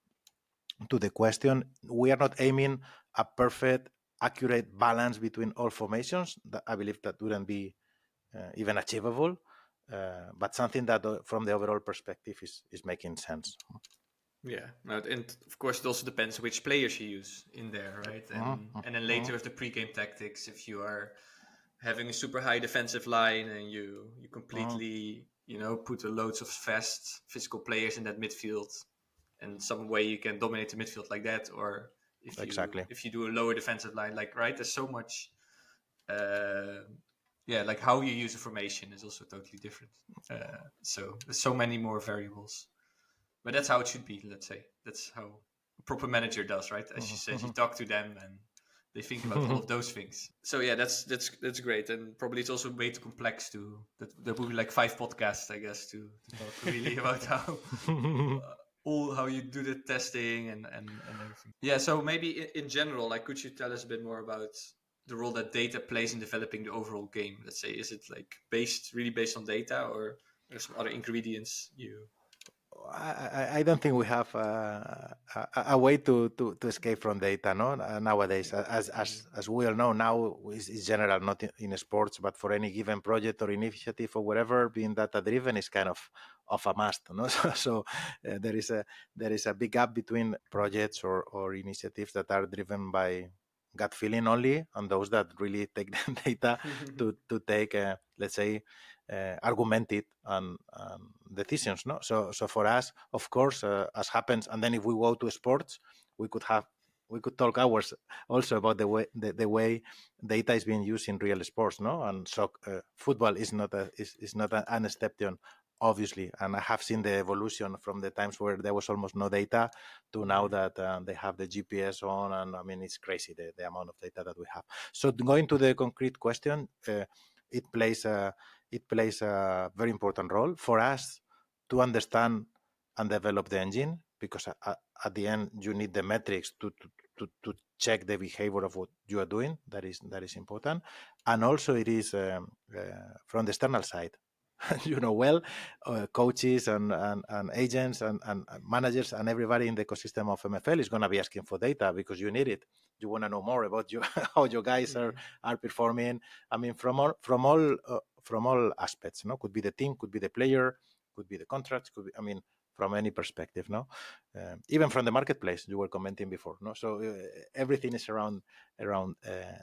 the question, we are not aiming a perfect, accurate balance between all formations. I believe that wouldn't be even achievable, but something that from the overall perspective is making sense. Yeah, and of course it also depends which players you use in there, right? And then later with the pre-game tactics, if you are having a super high defensive line and you completely put loads of fast physical players in that midfield, and some way you can dominate the midfield like that, or if you do a lower defensive line, like, right, there's so much like how you use a formation is also totally different. So there's so many more variables. But that's how it should be, let's say. That's how a proper manager does, right? As you said, you talk to them and they think about all of those things. So yeah, that's great. And probably it's also way too complex to that would be like 5 podcasts, I guess, to talk really about how how you do the testing and everything. Yeah, so maybe in general, like, could you tell us a bit more about the role that data plays in developing the overall game? Let's say, is it like really based on data, or are there some other ingredients you... I don't think we have a way to escape from data, no? Nowadays, as we all know, now is general, not in sports, but for any given project or initiative or whatever, being data driven is kind of a must, no? So there is a big gap between projects or initiatives that are driven by gut feeling only, and those that really take data to take, let's say, argumented and decisions, no? So for us, of course, as happens, and then if we go to sports, we could talk hours also about the way data is being used in real sports, no? And so football is not an exception, obviously. And I have seen the evolution from the times where there was almost no data to now that they have the GPS on, and I mean, it's crazy the amount of data that we have. So going to the concrete question, it plays a very important role for us to understand and develop the engine, because at the end you need the metrics to check the behavior of what you are doing. That is important. And also it is from the external side. Coaches and agents and managers and everybody in the ecosystem of MFL is going to be asking for data, because you need it. You want to know more about how your guys are performing. I mean, from all aspects, no? Could be the team, could be the player, could be the contracts, could be, I mean, from any perspective, no? Even from the marketplace, you were commenting before, no? So everything is around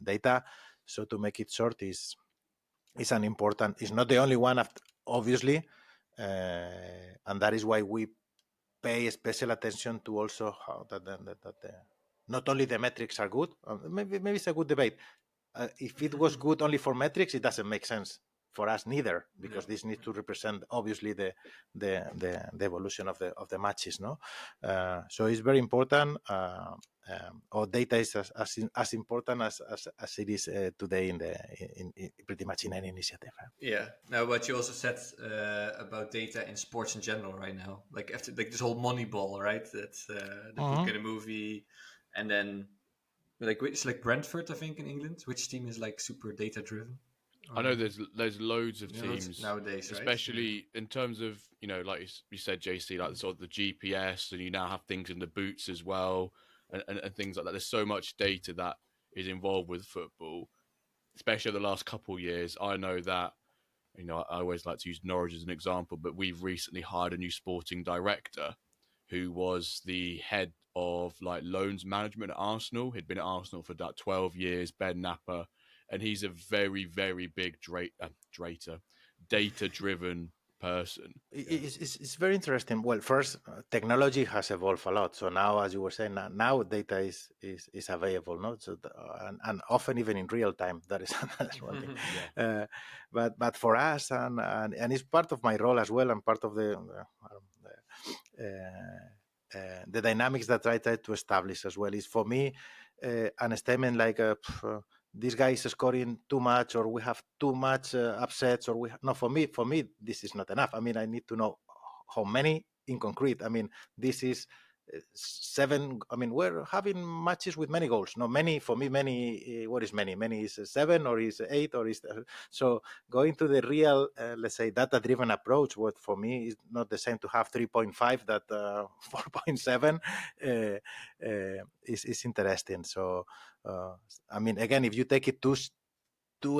data. So to make it short, is an important, it's not the only one, obviously, and that is why we pay special attention to also how that not only the metrics are good. Maybe it's a good debate. If it was good only for metrics, it doesn't make sense for us neither, because this needs to represent obviously the evolution of the matches, no? So it's very important. Or data is as important as it is today in pretty much in any initiative. Yeah. Now, what you also said about data in sports in general right now, like after like this whole Moneyball, right? That's the book and the movie, and then like it's like Brentford, I think, in England. Which team is like super data driven? I know there's loads of teams nowadays, especially in terms of, like you said, JC, like sort of the GPS, and you now have things in the boots as well, and things like that. There's so much data that is involved with football, especially the last couple of years. I know that, I always like to use Norwich as an example, but we've recently hired a new sporting director who was the head of like loans management at Arsenal. He'd been at Arsenal for about 12 years, Ben Napper. And he's a very, very big data-driven person. It's very interesting. Well, first, technology has evolved a lot. So now, as you were saying, now data is available, no? So and often even in real time. That is one thing. Yeah. But for us, and it's part of my role as well, and part of the dynamics that I try to establish as well, is for me an statement like this guy is scoring too much, or we have too much upsets, or no. For me, this is not enough. I mean, I need to know how many in concrete. I mean, this is 7. I mean, we're having matches with many goals. No, many for me. Many. What is many? Many is 7 or is 8 or is so. Going to the real, let's say, data-driven approach. What for me is not the same to have 3.5 that 4.7 is interesting. So, I mean, again, if you take it too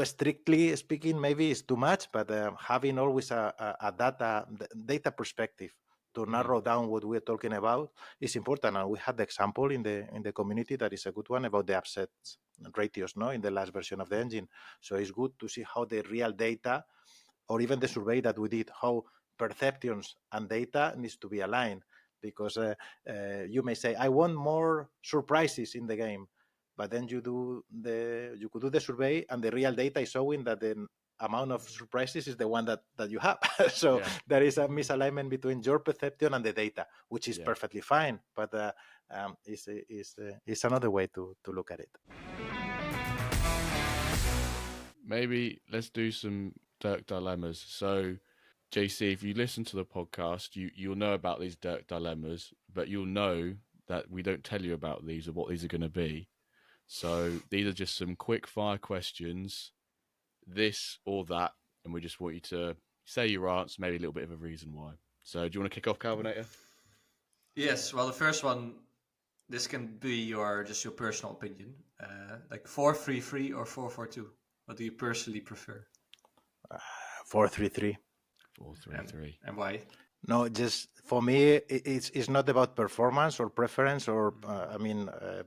strictly speaking, maybe it's too much. But having always a data perspective to narrow down what we're talking about is important. And we had the example in the community that is a good one about the upsets ratios, no, in the last version of the engine. So it's good to see how the real data, or even the survey that we did, how perceptions and data needs to be aligned. Because you may say, I want more surprises in the game, but then you could do the survey and the real data is showing that the amount of surprises is the one that you have. So there is a misalignment between your perception and the data, which is perfectly fine, but it's another way to look at it. Maybe let's do some Dirk dilemmas. So, JC, if you listen to the podcast, you'll know about these Dirk dilemmas, but you'll know that we don't tell you about these or what these are going to be. So these are just some quick fire questions, this or that, and we just want you to say your answer, maybe a little bit of a reason why. So do you want to kick off, Calvinator? Yes, well, the first one, this can be your personal opinion, like 4-3-3 or 4-4-2. What do you personally prefer? 4-3-3. 4-3-3. And why? No, just for me, it's not about performance or preference, or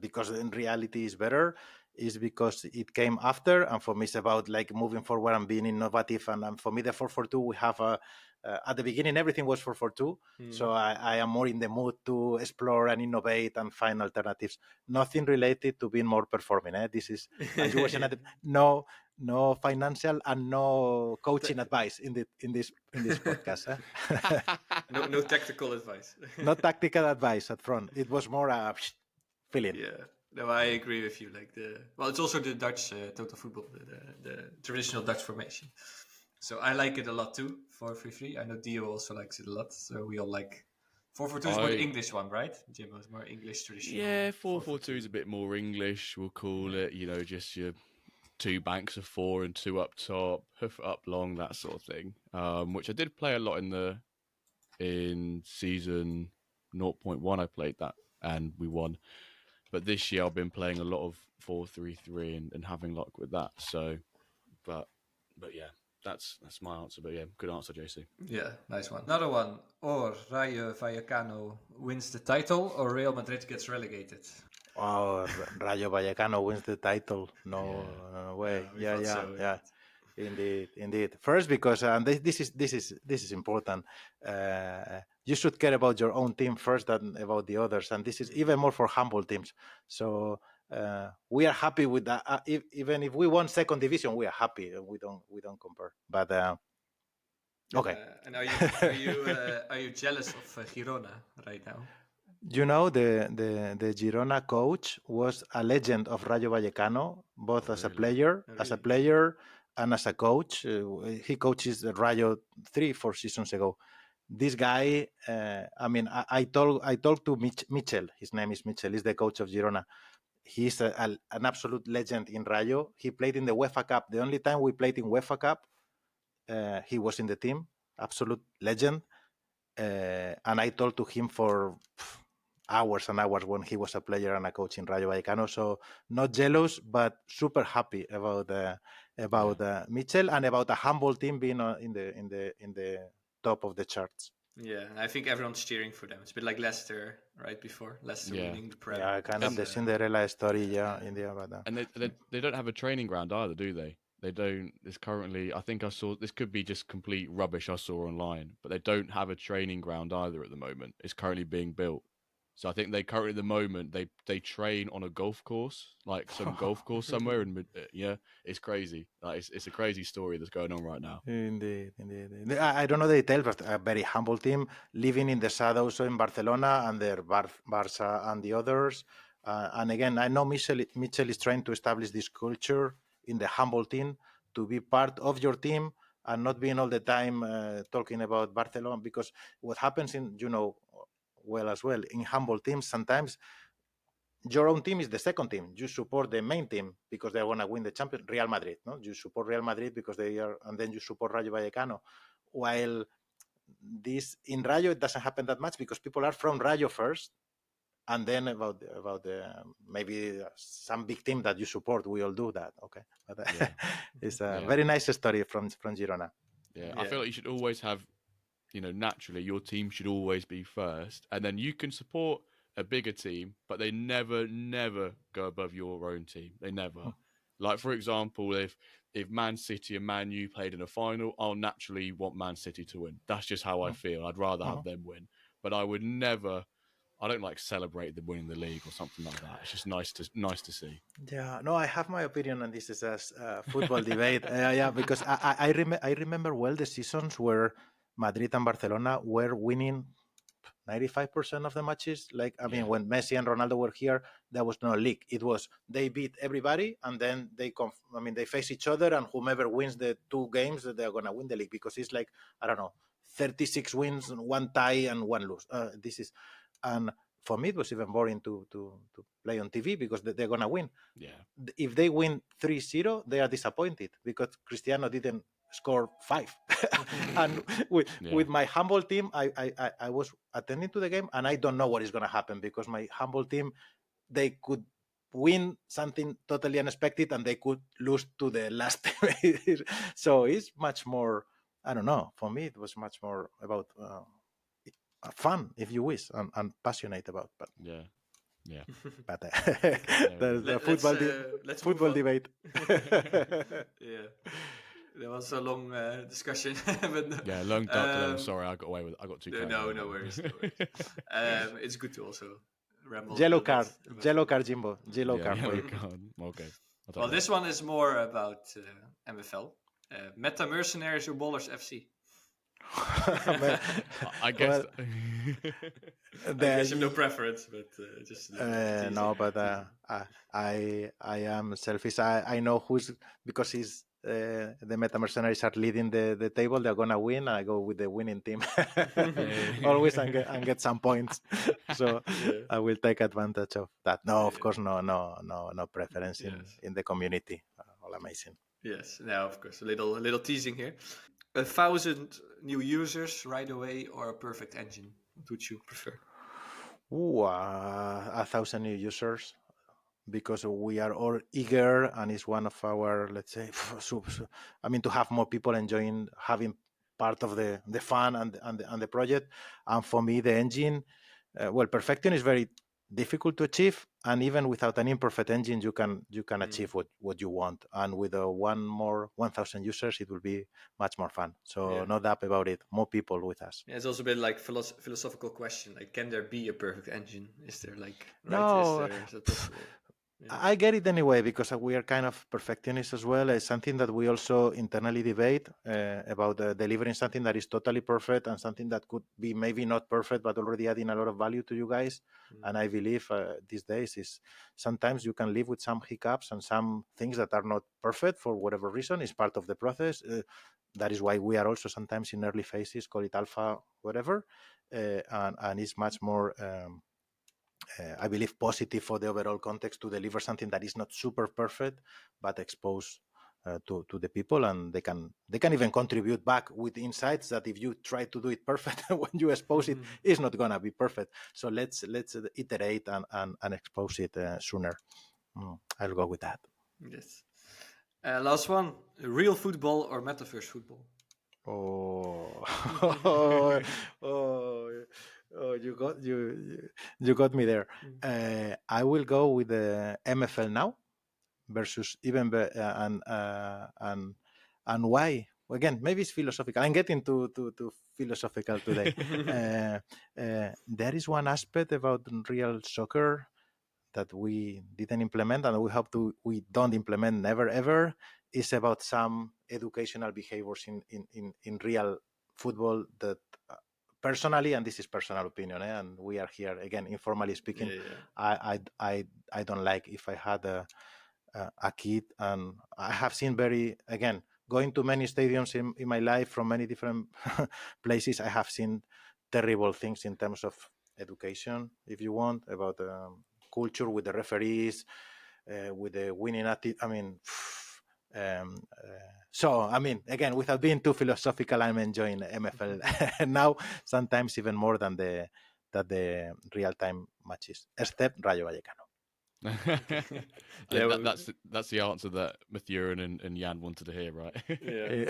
because in reality it's better. Is because it came after, and for me it's about like moving forward and being innovative. And for me, the 4-4-2, we have at the beginning everything was 4-4-2, so I am more in the mood to explore and innovate and find alternatives. Nothing related to being more performing. This is, as you were saying, no financial and no coaching advice in this podcast. No tactical advice. No tactical advice at front. It was more a feeling. Yeah. No, I agree with you. It's also the Dutch total football, the traditional Dutch formation. So I like it a lot too. 4-3-3. I know Dio also likes it a lot. So we all like 4-4-2 is more the English one, right? Jim was more English traditional. Yeah, 4-4-2 is a bit more English. We'll call it. Just your 2 banks of 4 and 2 up top, hoof up long, that sort of thing. Which I did play a lot in season 0.1. I played that and we won. But this year I've been playing a lot of 4-3-3 and having luck with that. So, but yeah, that's my answer. But yeah, good answer, JC. Yeah, nice one. Another one. Or Rayo Vallecano wins the title, or Real Madrid gets relegated. Oh, Rayo Vallecano wins the title. No way. Yeah. Indeed. First, because this is important. You should care about your own team first than about the others, and this is even more for humble teams. So we are happy with that. Even if we won second division, we are happy. We don't compare. But okay. And are you jealous of Girona right now? You know, the Girona coach was a legend of Rayo Vallecano, both as a player, and as a coach. He coaches the Rayo 3-4 seasons ago. This guy, I talked to Mitchell. His name is Mitchell. He's the coach of Girona. He's an absolute legend in Rayo. He played in the UEFA Cup. The only time we played in UEFA Cup, he was in the team. Absolute legend. And I talked to him for hours and hours when he was a player and a coach in Rayo Vallecano. So not jealous, but super happy about Mitchell and about a humble team being in the top of the charts. Yeah, I think everyone's cheering for them. It's a bit like Leicester right before Leicester winning the Prem. Yeah, kind of the Cinderella story. Yeah, in the and they don't have a training ground either, do they? They don't. There's currently, I think I saw, this could be just complete rubbish I saw online, but they don't have a training ground either at the moment. It's currently being built. So I think they currently at the moment they train on a golf course, like some golf course somewhere, and it's crazy. Like it's a crazy story that's going on right now. Indeed. I don't know the details, but a very humble team living in the shadows in Barcelona under Barça and the others. And again, I know Mitchell is trying to establish this culture in the humble team to be part of your team and not being all the time talking about Barcelona, because what happens in, well as well, in humble teams, sometimes your own team is the second team. You support the main team because they're going to win the champion. Real Madrid, no? You support Real Madrid because they are, and then you support Rayo Vallecano. While this in Rayo, it doesn't happen that much because people are from Rayo first, and then about the maybe some big team that you support. We all do that, okay? But it's a very nice story from Girona. Yeah, I feel like you should always have, naturally your team should always be first, and then you can support a bigger team, but they never go above your own team. They never. Like, for example, if Man City and Man U played in a final, I'll naturally want Man City to win. That's just how I feel. I'd rather have them win, but I would never. I don't like celebrate them winning the league or something like that. It's just nice to see. Yeah, no, I have my opinion on this as a football debate. Yeah, because I remember well the seasons where Madrid and Barcelona were winning 95% of the matches. Like, I mean, when Messi and Ronaldo were here, there was no league. It was they beat everybody, and then they face each other, and whomever wins the 2 games, they're gonna win the league, because it's like, I don't know, 36 wins, 1 tie, and 1 lose. And for me, it was even boring to play on TV because they're gonna win. Yeah. If they win 3-0, they are disappointed because Cristiano didn't score 5. And with my humble team, I was attending to the game, and I don't know what is going to happen because my humble team, they could win something totally unexpected and they could lose to the last. So it's much more, I don't know, for me it was much more about fun, if you wish, and passionate about. But yeah. But the football debate. Yeah. There was a long discussion. But, long dark. Sorry, I got away with it. I got too. No worries. It's good to also ramble. Yellow card, Jimbo. Yellow card. Okay. Well, this one is more about MFL. Meta Mercenaries or Ballers FC? I guess. I guess you have no preference, but just. No, but I am selfish. I know who's, because he's. The Meta Mercenaries are leading the table. They're gonna win. I go with the winning team always and get some points. So I will take advantage of that. No, of course, no preference in the community. All amazing. Yes, now of course a little teasing here. 1,000 new users right away or a perfect engine? What would you prefer? 1,000 new users, because we are all eager, and it's one of our, let's say, to have more people enjoying having part of the fun and the project. And for me, the engine, perfection is very difficult to achieve, and even without an imperfect engine, you can achieve what you want. And with 1,000 users, it will be much more fun. So no doubt about it. More people with us. Yeah, it's also a bit like philosophical question. Like, can there be a perfect engine? Is there no? Is that possible? Yeah. I get it anyway, because we are kind of perfectionists as well. It's something that we also internally debate about delivering something that is totally perfect and something that could be maybe not perfect, but already adding a lot of value to you guys. And I believe these days is sometimes you can live with some hiccups and some things that are not perfect for whatever reason. It's part of the process. That is why we are also sometimes in early phases, call it alpha, whatever. And it's much more... I believe positive for the overall context to deliver something that is not super perfect, but expose to the people, and they can even contribute back with insights that if you try to do it perfect when you expose it, it's not gonna be perfect. So let's iterate and expose it sooner. I'll go with that. Yes. Last one: real football or metaverse football? Oh, you got me there. I will go with the MFL now versus even and why? Again, maybe it's philosophical. I'm getting too philosophical today. There is one aspect about real soccer that we didn't implement, and we hope we don't implement never ever, is about some educational behaviors in real football that personally, and this is personal opinion, and we are here again informally speaking. I don't like if I had a kid, and I have seen going to many stadiums in my life from many different places. I have seen terrible things in terms of education, if you want, about culture with the referees, with the winning attitude. I mean, so I mean, again, without being too philosophical, I'm enjoying MFL now, sometimes even more than the real-time matches, except Rayo Vallecano. That's the answer that Mathurin and Jan wanted to hear, right? Yeah,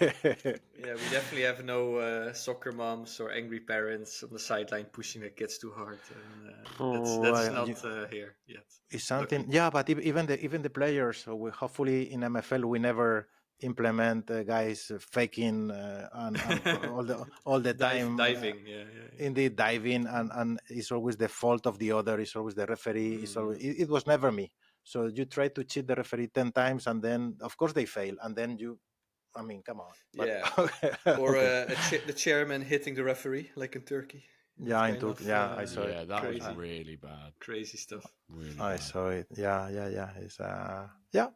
we definitely have no soccer moms or angry parents on the sideline pushing their kids too hard. That's not here yet. It's something, luckily. Yeah, but even the players. So we hopefully in MFL we never implement guys faking and all the time diving. Indeed, diving, and it's always the fault of the other. It's always the referee. It's always, it was never me. So you try to cheat the referee 10 times, and then of course they fail, and then I mean, come on. But, yeah. Or the chairman hitting the referee, like in Turkey. Yeah, in Turkey. Yeah, I saw it. Yeah, that was really bad. Crazy stuff. Really I saw it. Yeah. It's yeah.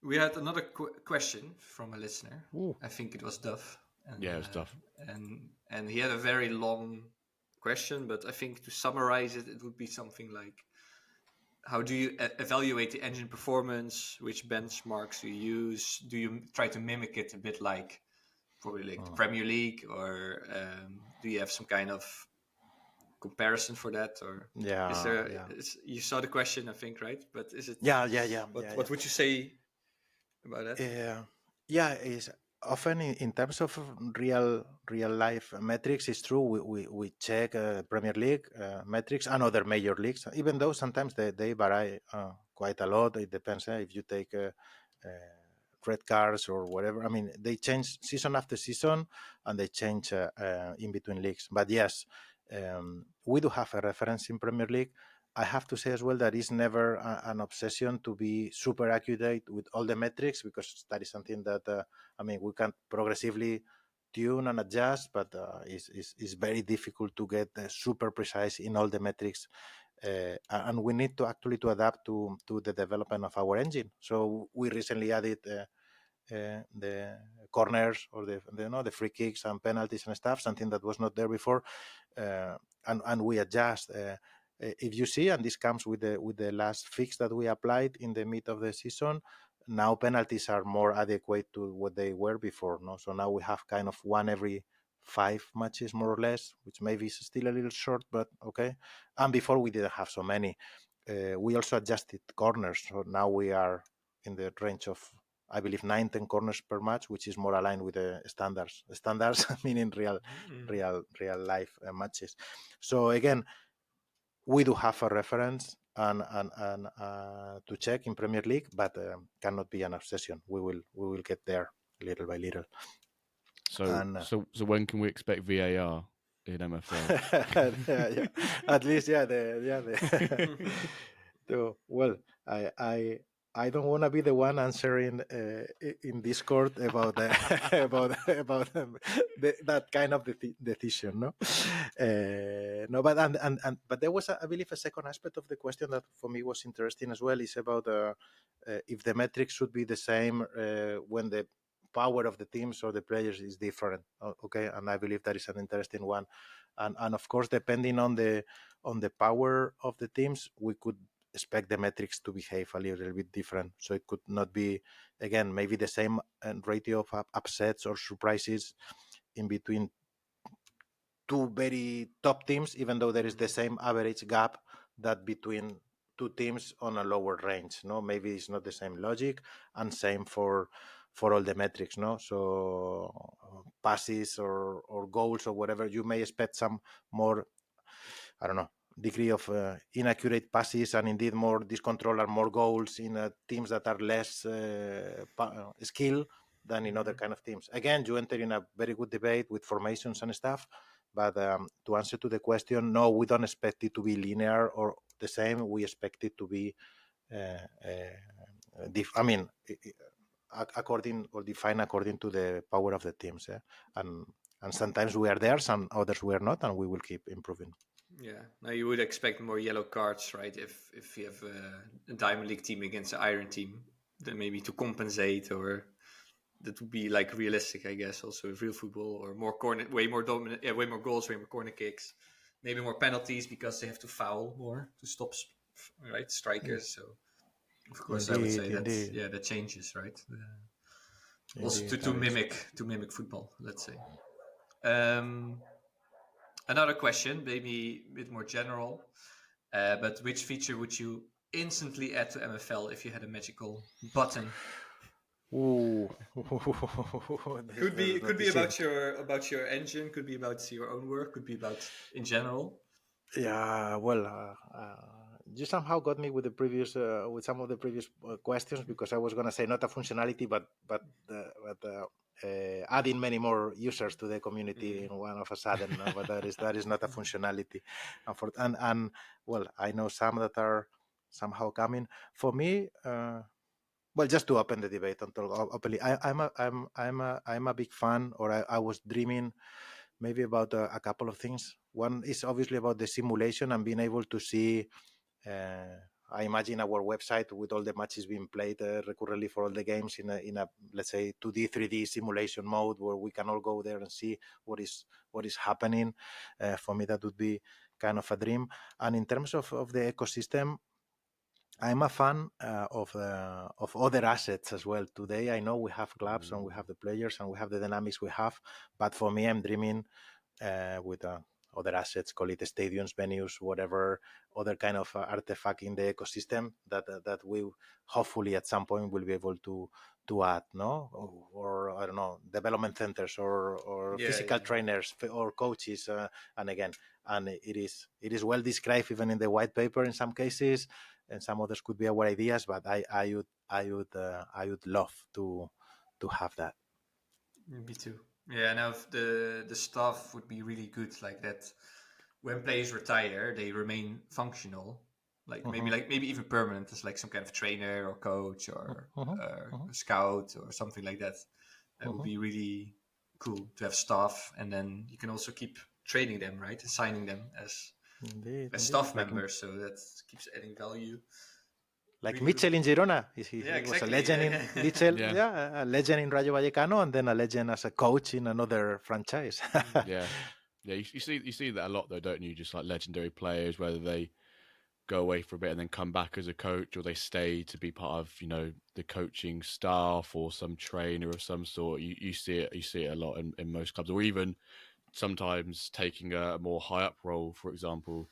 We had another question from a listener. Ooh. I think it was Duff. Yeah, it was Duff. And he had a very long question, but I think to summarize it, it would be something like, how do you evaluate the engine performance? Which benchmarks do you use? Do you try to mimic it a bit like probably like the Premier League, or do you have some kind of comparison for that? Or is there? Yeah. You saw the question, I think, right? But is it? Yeah. What would you say about that? Yeah, is often in terms of real life metrics. It's true. We check Premier League metrics and other major leagues, even though sometimes they vary quite a lot. It depends if you take red cards or whatever. I mean, they change season after season, and they change in between leagues. But yes, we do have a reference in Premier League. I have to say as well that it's never an obsession to be super accurate with all the metrics, because that is something that I mean, we can progressively tune and adjust, but it's very difficult to get super precise in all the metrics. And we need to actually to adapt to the development of our engine. So we recently added the corners or the free kicks and penalties and stuff, something that was not there before, and we adjust. If you see, and this comes with the last fix that we applied in the mid of the season, now penalties are more adequate to what they were before. No, so now we have kind of one every 5 matches, more or less, which maybe is still a little short, but okay. And before we didn't have so many. We also adjusted corners, so now we are in the range of, I believe, 9-10 corners per match, which is more aligned with the standards. Standards meaning real life matches. So again, we do have a reference and to check in Premier League, but cannot be an obsession. We will get there little by little. So when can we expect VAR in MFL? yeah. At least, well, I don't want to be the one answering in Discord about that kind of decision, no. No, but there was, I believe, a second aspect of the question that for me was interesting as well. Is about if the metrics should be the same when the power of the teams or the players is different. Okay, and I believe that is an interesting one. And of course, depending on the power of the teams, we could expect the metrics to behave a little bit different. So it could not be, again, maybe the same ratio of upsets or surprises in between two very top teams, even though there is the same average gap that between two teams on a lower range. No, maybe it's not the same logic, and same for all the metrics. No, so passes or goals or whatever, you may expect some more, I don't know, degree of inaccurate passes, and indeed more discontrol and more goals in teams that are less skilled than in other kind of teams. Again, you enter in a very good debate with formations and stuff, but to answer to the question, no, we don't expect it to be linear or the same. We expect it to be according or defined according to the power of the teams, and and sometimes we are there, some others we are not, and we will keep improving. Yeah. Now you would expect more yellow cards, right? If you have a Diamond League team against an Iron team, then maybe to compensate, or that would be like realistic, I guess. Also with real football, or more corner, way more dominant, way more goals, way more corner kicks, maybe more penalties because they have to foul more to stop, right, strikers. So of course, I would say that that changes, right? Also to mimic football, let's say. Another question, maybe a bit more general, but which feature would you instantly add to MFL if you had a magical button? Ooh. Could be about your engine, could be about your own work, could be about in general. Yeah, well, you somehow got me with the previous with some of the previous questions, because I was going to say not a functionality, but adding many more users to the community in one of a sudden. But that is not a functionality, and well, I know some that are somehow coming. For me, well, just to open the debate and talk openly, I'm a big fan, or I was dreaming maybe about a couple of things. One is obviously about the simulation and being able to see. I imagine our website with all the matches being played recurrently for all the games in a let's say 2D 3D simulation mode, where we can all go there and see what is happening. For me, that would be kind of a dream. And in terms of the ecosystem, I'm a fan of other assets as well. Today, I know we have clubs and we have the players and we have the dynamics we have, but for me, I'm dreaming with other assets, call it stadiums, venues, whatever, other kind of artifact in the ecosystem that we hopefully at some point will be able to add, no? Or I don't know, development centers or physical trainers or coaches, and again, and it is well described even in the white paper in some cases, and some others could be our ideas, but I would love to have that. Me too. Yeah, now the staff would be really good, like that. When players retire, they remain functional, like maybe even permanent, as like some kind of trainer or coach or scout or something like that. That would be really cool to have staff, and then you can also keep training them, right, and signing them as staff members, so that keeps adding value. Like really Mitchell in Girona, he was a legend in Mitchell, a legend in Rayo Vallecano, and then a legend as a coach in another franchise. Yeah, you see that a lot though, don't you? Just like legendary players, whether they go away for a bit and then come back as a coach, or they stay to be part of the coaching staff or some trainer of some sort. You see it a lot in most clubs, or even sometimes taking a more high up role. For example,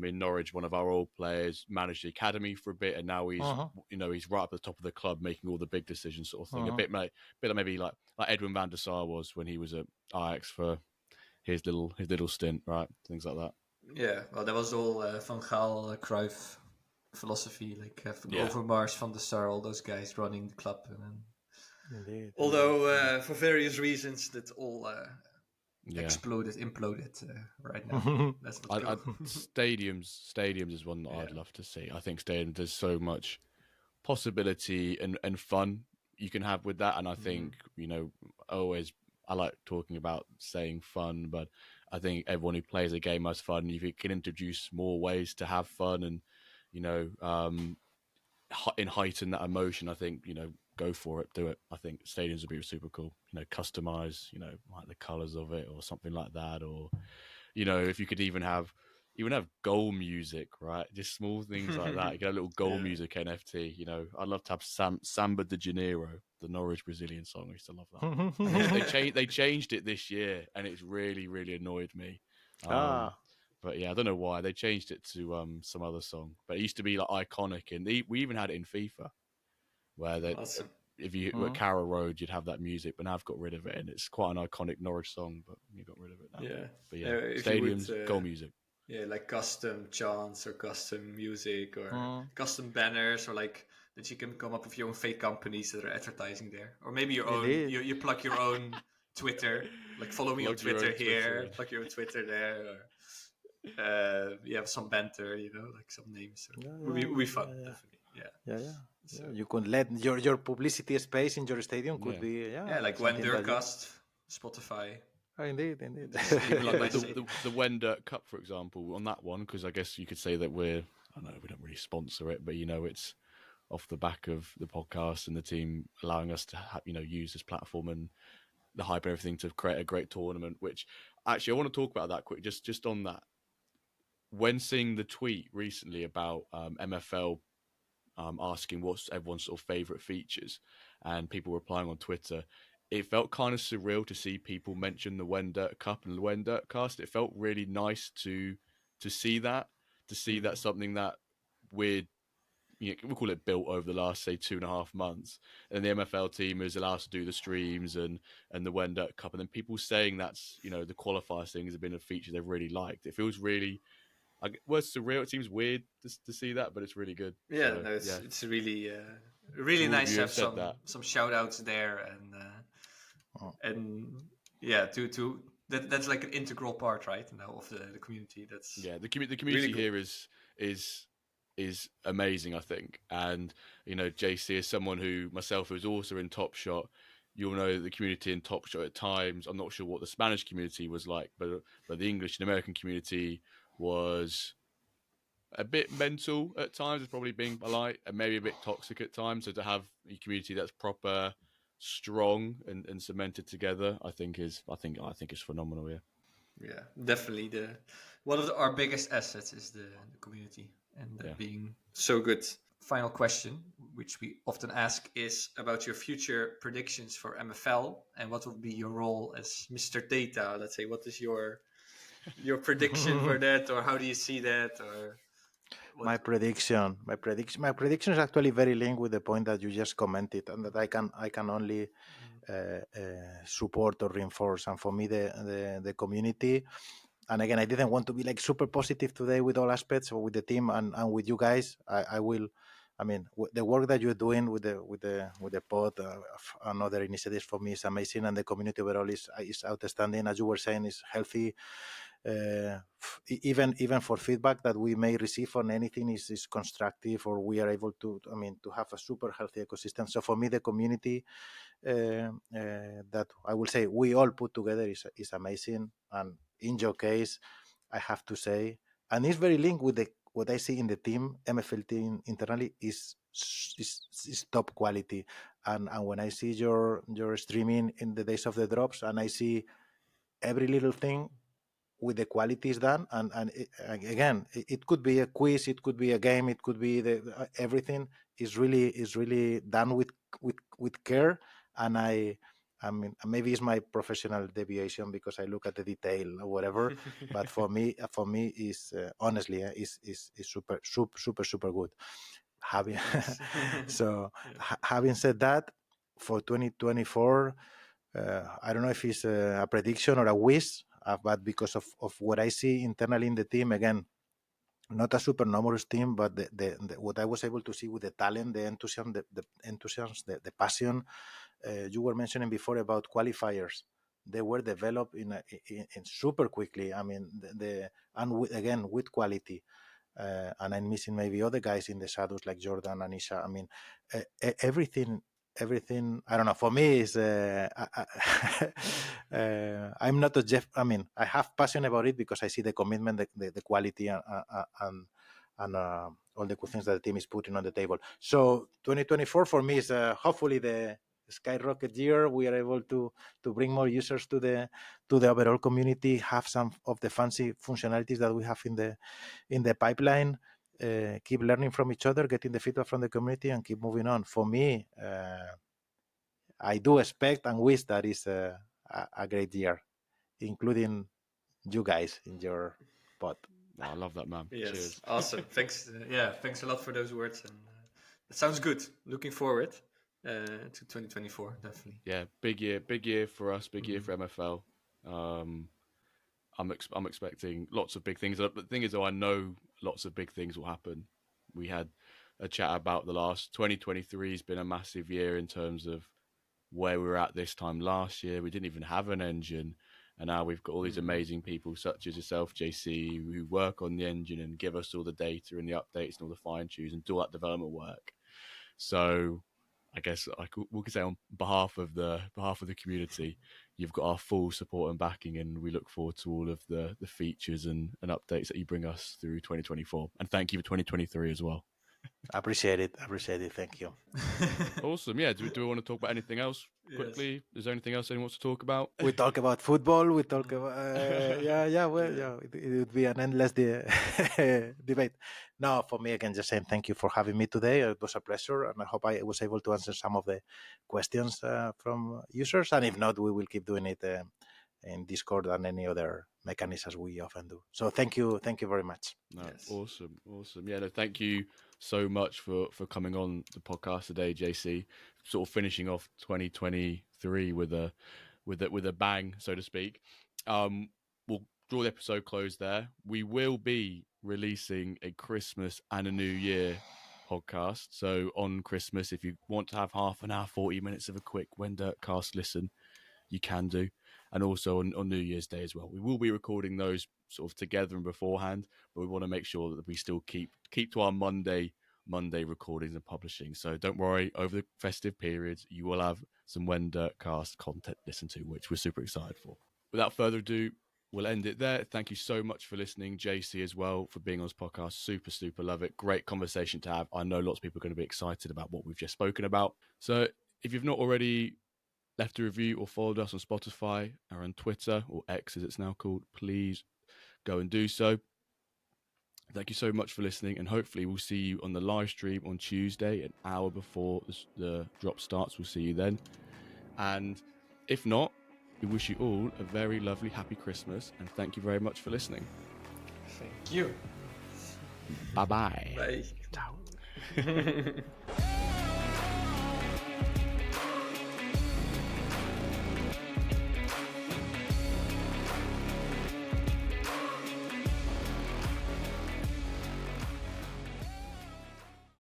in Norwich, one of our old players managed the academy for a bit, and now he's he's right up at the top of the club, making all the big decisions, sort of thing. A bit like maybe like Edwin van der Sar was when he was at Ajax for his little stint, right? Things like that. Yeah, well, that was all Van Gaal, Cruyff philosophy, like Overmars, Van der Sar, all those guys running the club. And then... Indeed. Although for various reasons, that all imploded right now. That's stadiums is one that I'd love to see. I think stadiums, there's so much possibility and fun you can have with that, and I think I like talking about saying fun, but I think everyone who plays a game has fun. If you can introduce more ways to have fun and heighten that emotion, I think go for it, do it. I think stadiums would be super cool. Customize, like the colors of it or something like that, or if you could even have goal music, right? Just small things like that. You get a little goal music NFT. I'd love to have Samba de Janeiro, the Norwich Brazilian song. I used to love that. They changed it this year, and it's really, really annoyed me. But yeah, I don't know why they changed it to some other song. But it used to be like iconic, and we even had it in FIFA, where if you were at Carrow Road, you'd have that music. But now I've got rid of it, and it's quite an iconic Norwich song. But you got rid of it now. Yeah, but stadiums, goal music. Yeah, like custom chants or custom music or custom banners, or like that you can come up with your own fake companies that are advertising there, or maybe your own. You plug your own Twitter, like follow me on Twitter here, plug your own Twitter there, or you have some banter, like some names. Would be fun, definitely. So, you could let your publicity space in your stadium could be like When Durcast, Spotify. Indeed. Even like Nice. the Wender Cup, for example, on that one, because I guess you could say that I don't know, we don't really sponsor it, but it's off the back of the podcast and the team allowing us to use this platform and the hype and everything to create a great tournament. Which actually I want to talk about that quick, just on that. When seeing the tweet recently about MFL asking what's everyone's sort of favorite features, and people replying on Twitter, it felt kind of surreal to see people mention the Wender Cup and the Wender Cast. It felt really nice to see that, something that we'll call it built over the last, say, 2.5 months, and the MFL team is allowed to do the streams and the Wender Cup, and then people saying that's the qualifiers things have been a feature they've really liked. It feels really, it's surreal. It seems weird to see that, but it's really good. Yeah, So, no, it's really really All of nice you to have have said that. some shout outs there, and yeah, to that's like an integral part, right, now of the community. That's The community really cool. here is amazing, I think. And JC is someone who's also in Top Shot. You'll know the community in Top Shot at times. I'm not sure what the Spanish community was like, but the English and American community was a bit mental at times, is probably being polite, and maybe a bit toxic at times. So to have a community that's proper, strong, and cemented together, I think is phenomenal. Yeah, definitely. One of our biggest assets is the community, and being so good. Final question, which we often ask, is about your future predictions for MFL and what will be your role as Mr. Data. Let's say, what is your prediction for that, or how do you see that, or what? My prediction is actually very linked with the point that you just commented, and that I can only support or reinforce. And for me, the community. And again, I didn't want to be like super positive today with all aspects, or with the team and with you guys. I will. I mean, the work that you're doing with the pod and other initiatives for me is amazing, and the community overall is outstanding. As you were saying, is healthy. Even for feedback that we may receive on anything is constructive, or we are able to have a super healthy ecosystem. So for me, the community that I will say we all put together is amazing. And in your case, I have to say, and it's very linked with what I see in the team, MFL team internally is top quality. And when I see your streaming in the days of the drops, and I see every little thing with the quality is done, and again, it could be a quiz, it could be a game, it could be everything is really done with care. And I mean, maybe it's my professional deviation because I look at the detail or whatever, but for me is honestly is super good. Having said that, for 2024, I don't know if it's a prediction or a wish, but because of what I see internally in the team, again, not a super numerous team, but what I was able to see with the talent, the enthusiasm, the passion. You were mentioning before about qualifiers. They were developed in super quickly. I mean, again with quality. And I'm missing maybe other guys in the shadows like Jordan, Anisha. I mean, everything. I don't know. For me, is I'm not a Jeff. I mean, I have passion about it because I see the commitment, the quality, and all the good things that the team is putting on the table. So 2024 for me is hopefully the skyrocket year. We are able to bring more users to the overall community, have some of the fancy functionalities that we have in the pipeline, keep learning from each other, getting the feedback from the community, and keep moving on. For me, I do expect and wish that is a great year, including you guys in your pod. Oh, I love that, man. Yes, Cheers. awesome. Thanks. Thanks a lot for those words, and it sounds good. Looking forward to 2024, definitely. Yeah, big year for us, big year for MFL. I'm expecting lots of big things. But the thing is, though, I know lots of big things will happen. We had a chat about the last 2023 has been a massive year in terms of where we were at this time last year. We didn't even have an engine, and now we've got all these amazing people such as yourself, JC, who work on the engine and give us all the data and the updates and all the fine tunes and do all that development work. So I guess we could say on behalf of the community, you've got our full support and backing, and we look forward to all of the features and updates that you bring us through 2024. And thank you for 2023 as well. Appreciate it. Thank you. Awesome. Yeah. Do we want to talk about anything else quickly? Yes. Is there anything else anyone wants to talk about? We talk about football. We talk about it would be an endless debate. No, for me, again, just saying thank you for having me today. It was a pleasure, and I hope I was able to answer some of the questions from users. And if not, we will keep doing it in Discord and any other mechanisms we often do. So thank you very much. No, yes. Awesome. Yeah, no, thank you so much for coming on the podcast today, JC. Sort of finishing off 2023 with a bang, so to speak. We'll draw the episode close there. We will be releasing a Christmas and a New Year podcast. So on Christmas, if you want to have half an hour, 40 minutes of a quick When Dirt Cast listen, you can do. And also on New Year's Day as well. We will be recording those sort of together and beforehand, but we want to make sure that we still keep to our Monday recordings and publishing. So don't worry, over the festive periods, you will have some When Dirt Cast content to listen to, which we're super excited for. Without further ado, we'll end it there. Thank you so much for listening, JC, as well, for being on this podcast. Super love it. Great conversation to have. I know lots of people are going to be excited about what we've just spoken about. So if you've not already left a review or followed us on Spotify or on Twitter, or X as it's now called, please go and do so. Thank you so much for listening, and hopefully we'll see you on the live stream on Tuesday, an hour before the drop starts. We'll see you then. And if not, we wish you all a very lovely, happy Christmas, and thank you very much for listening. Thank you. Bye-bye. Bye. Ciao.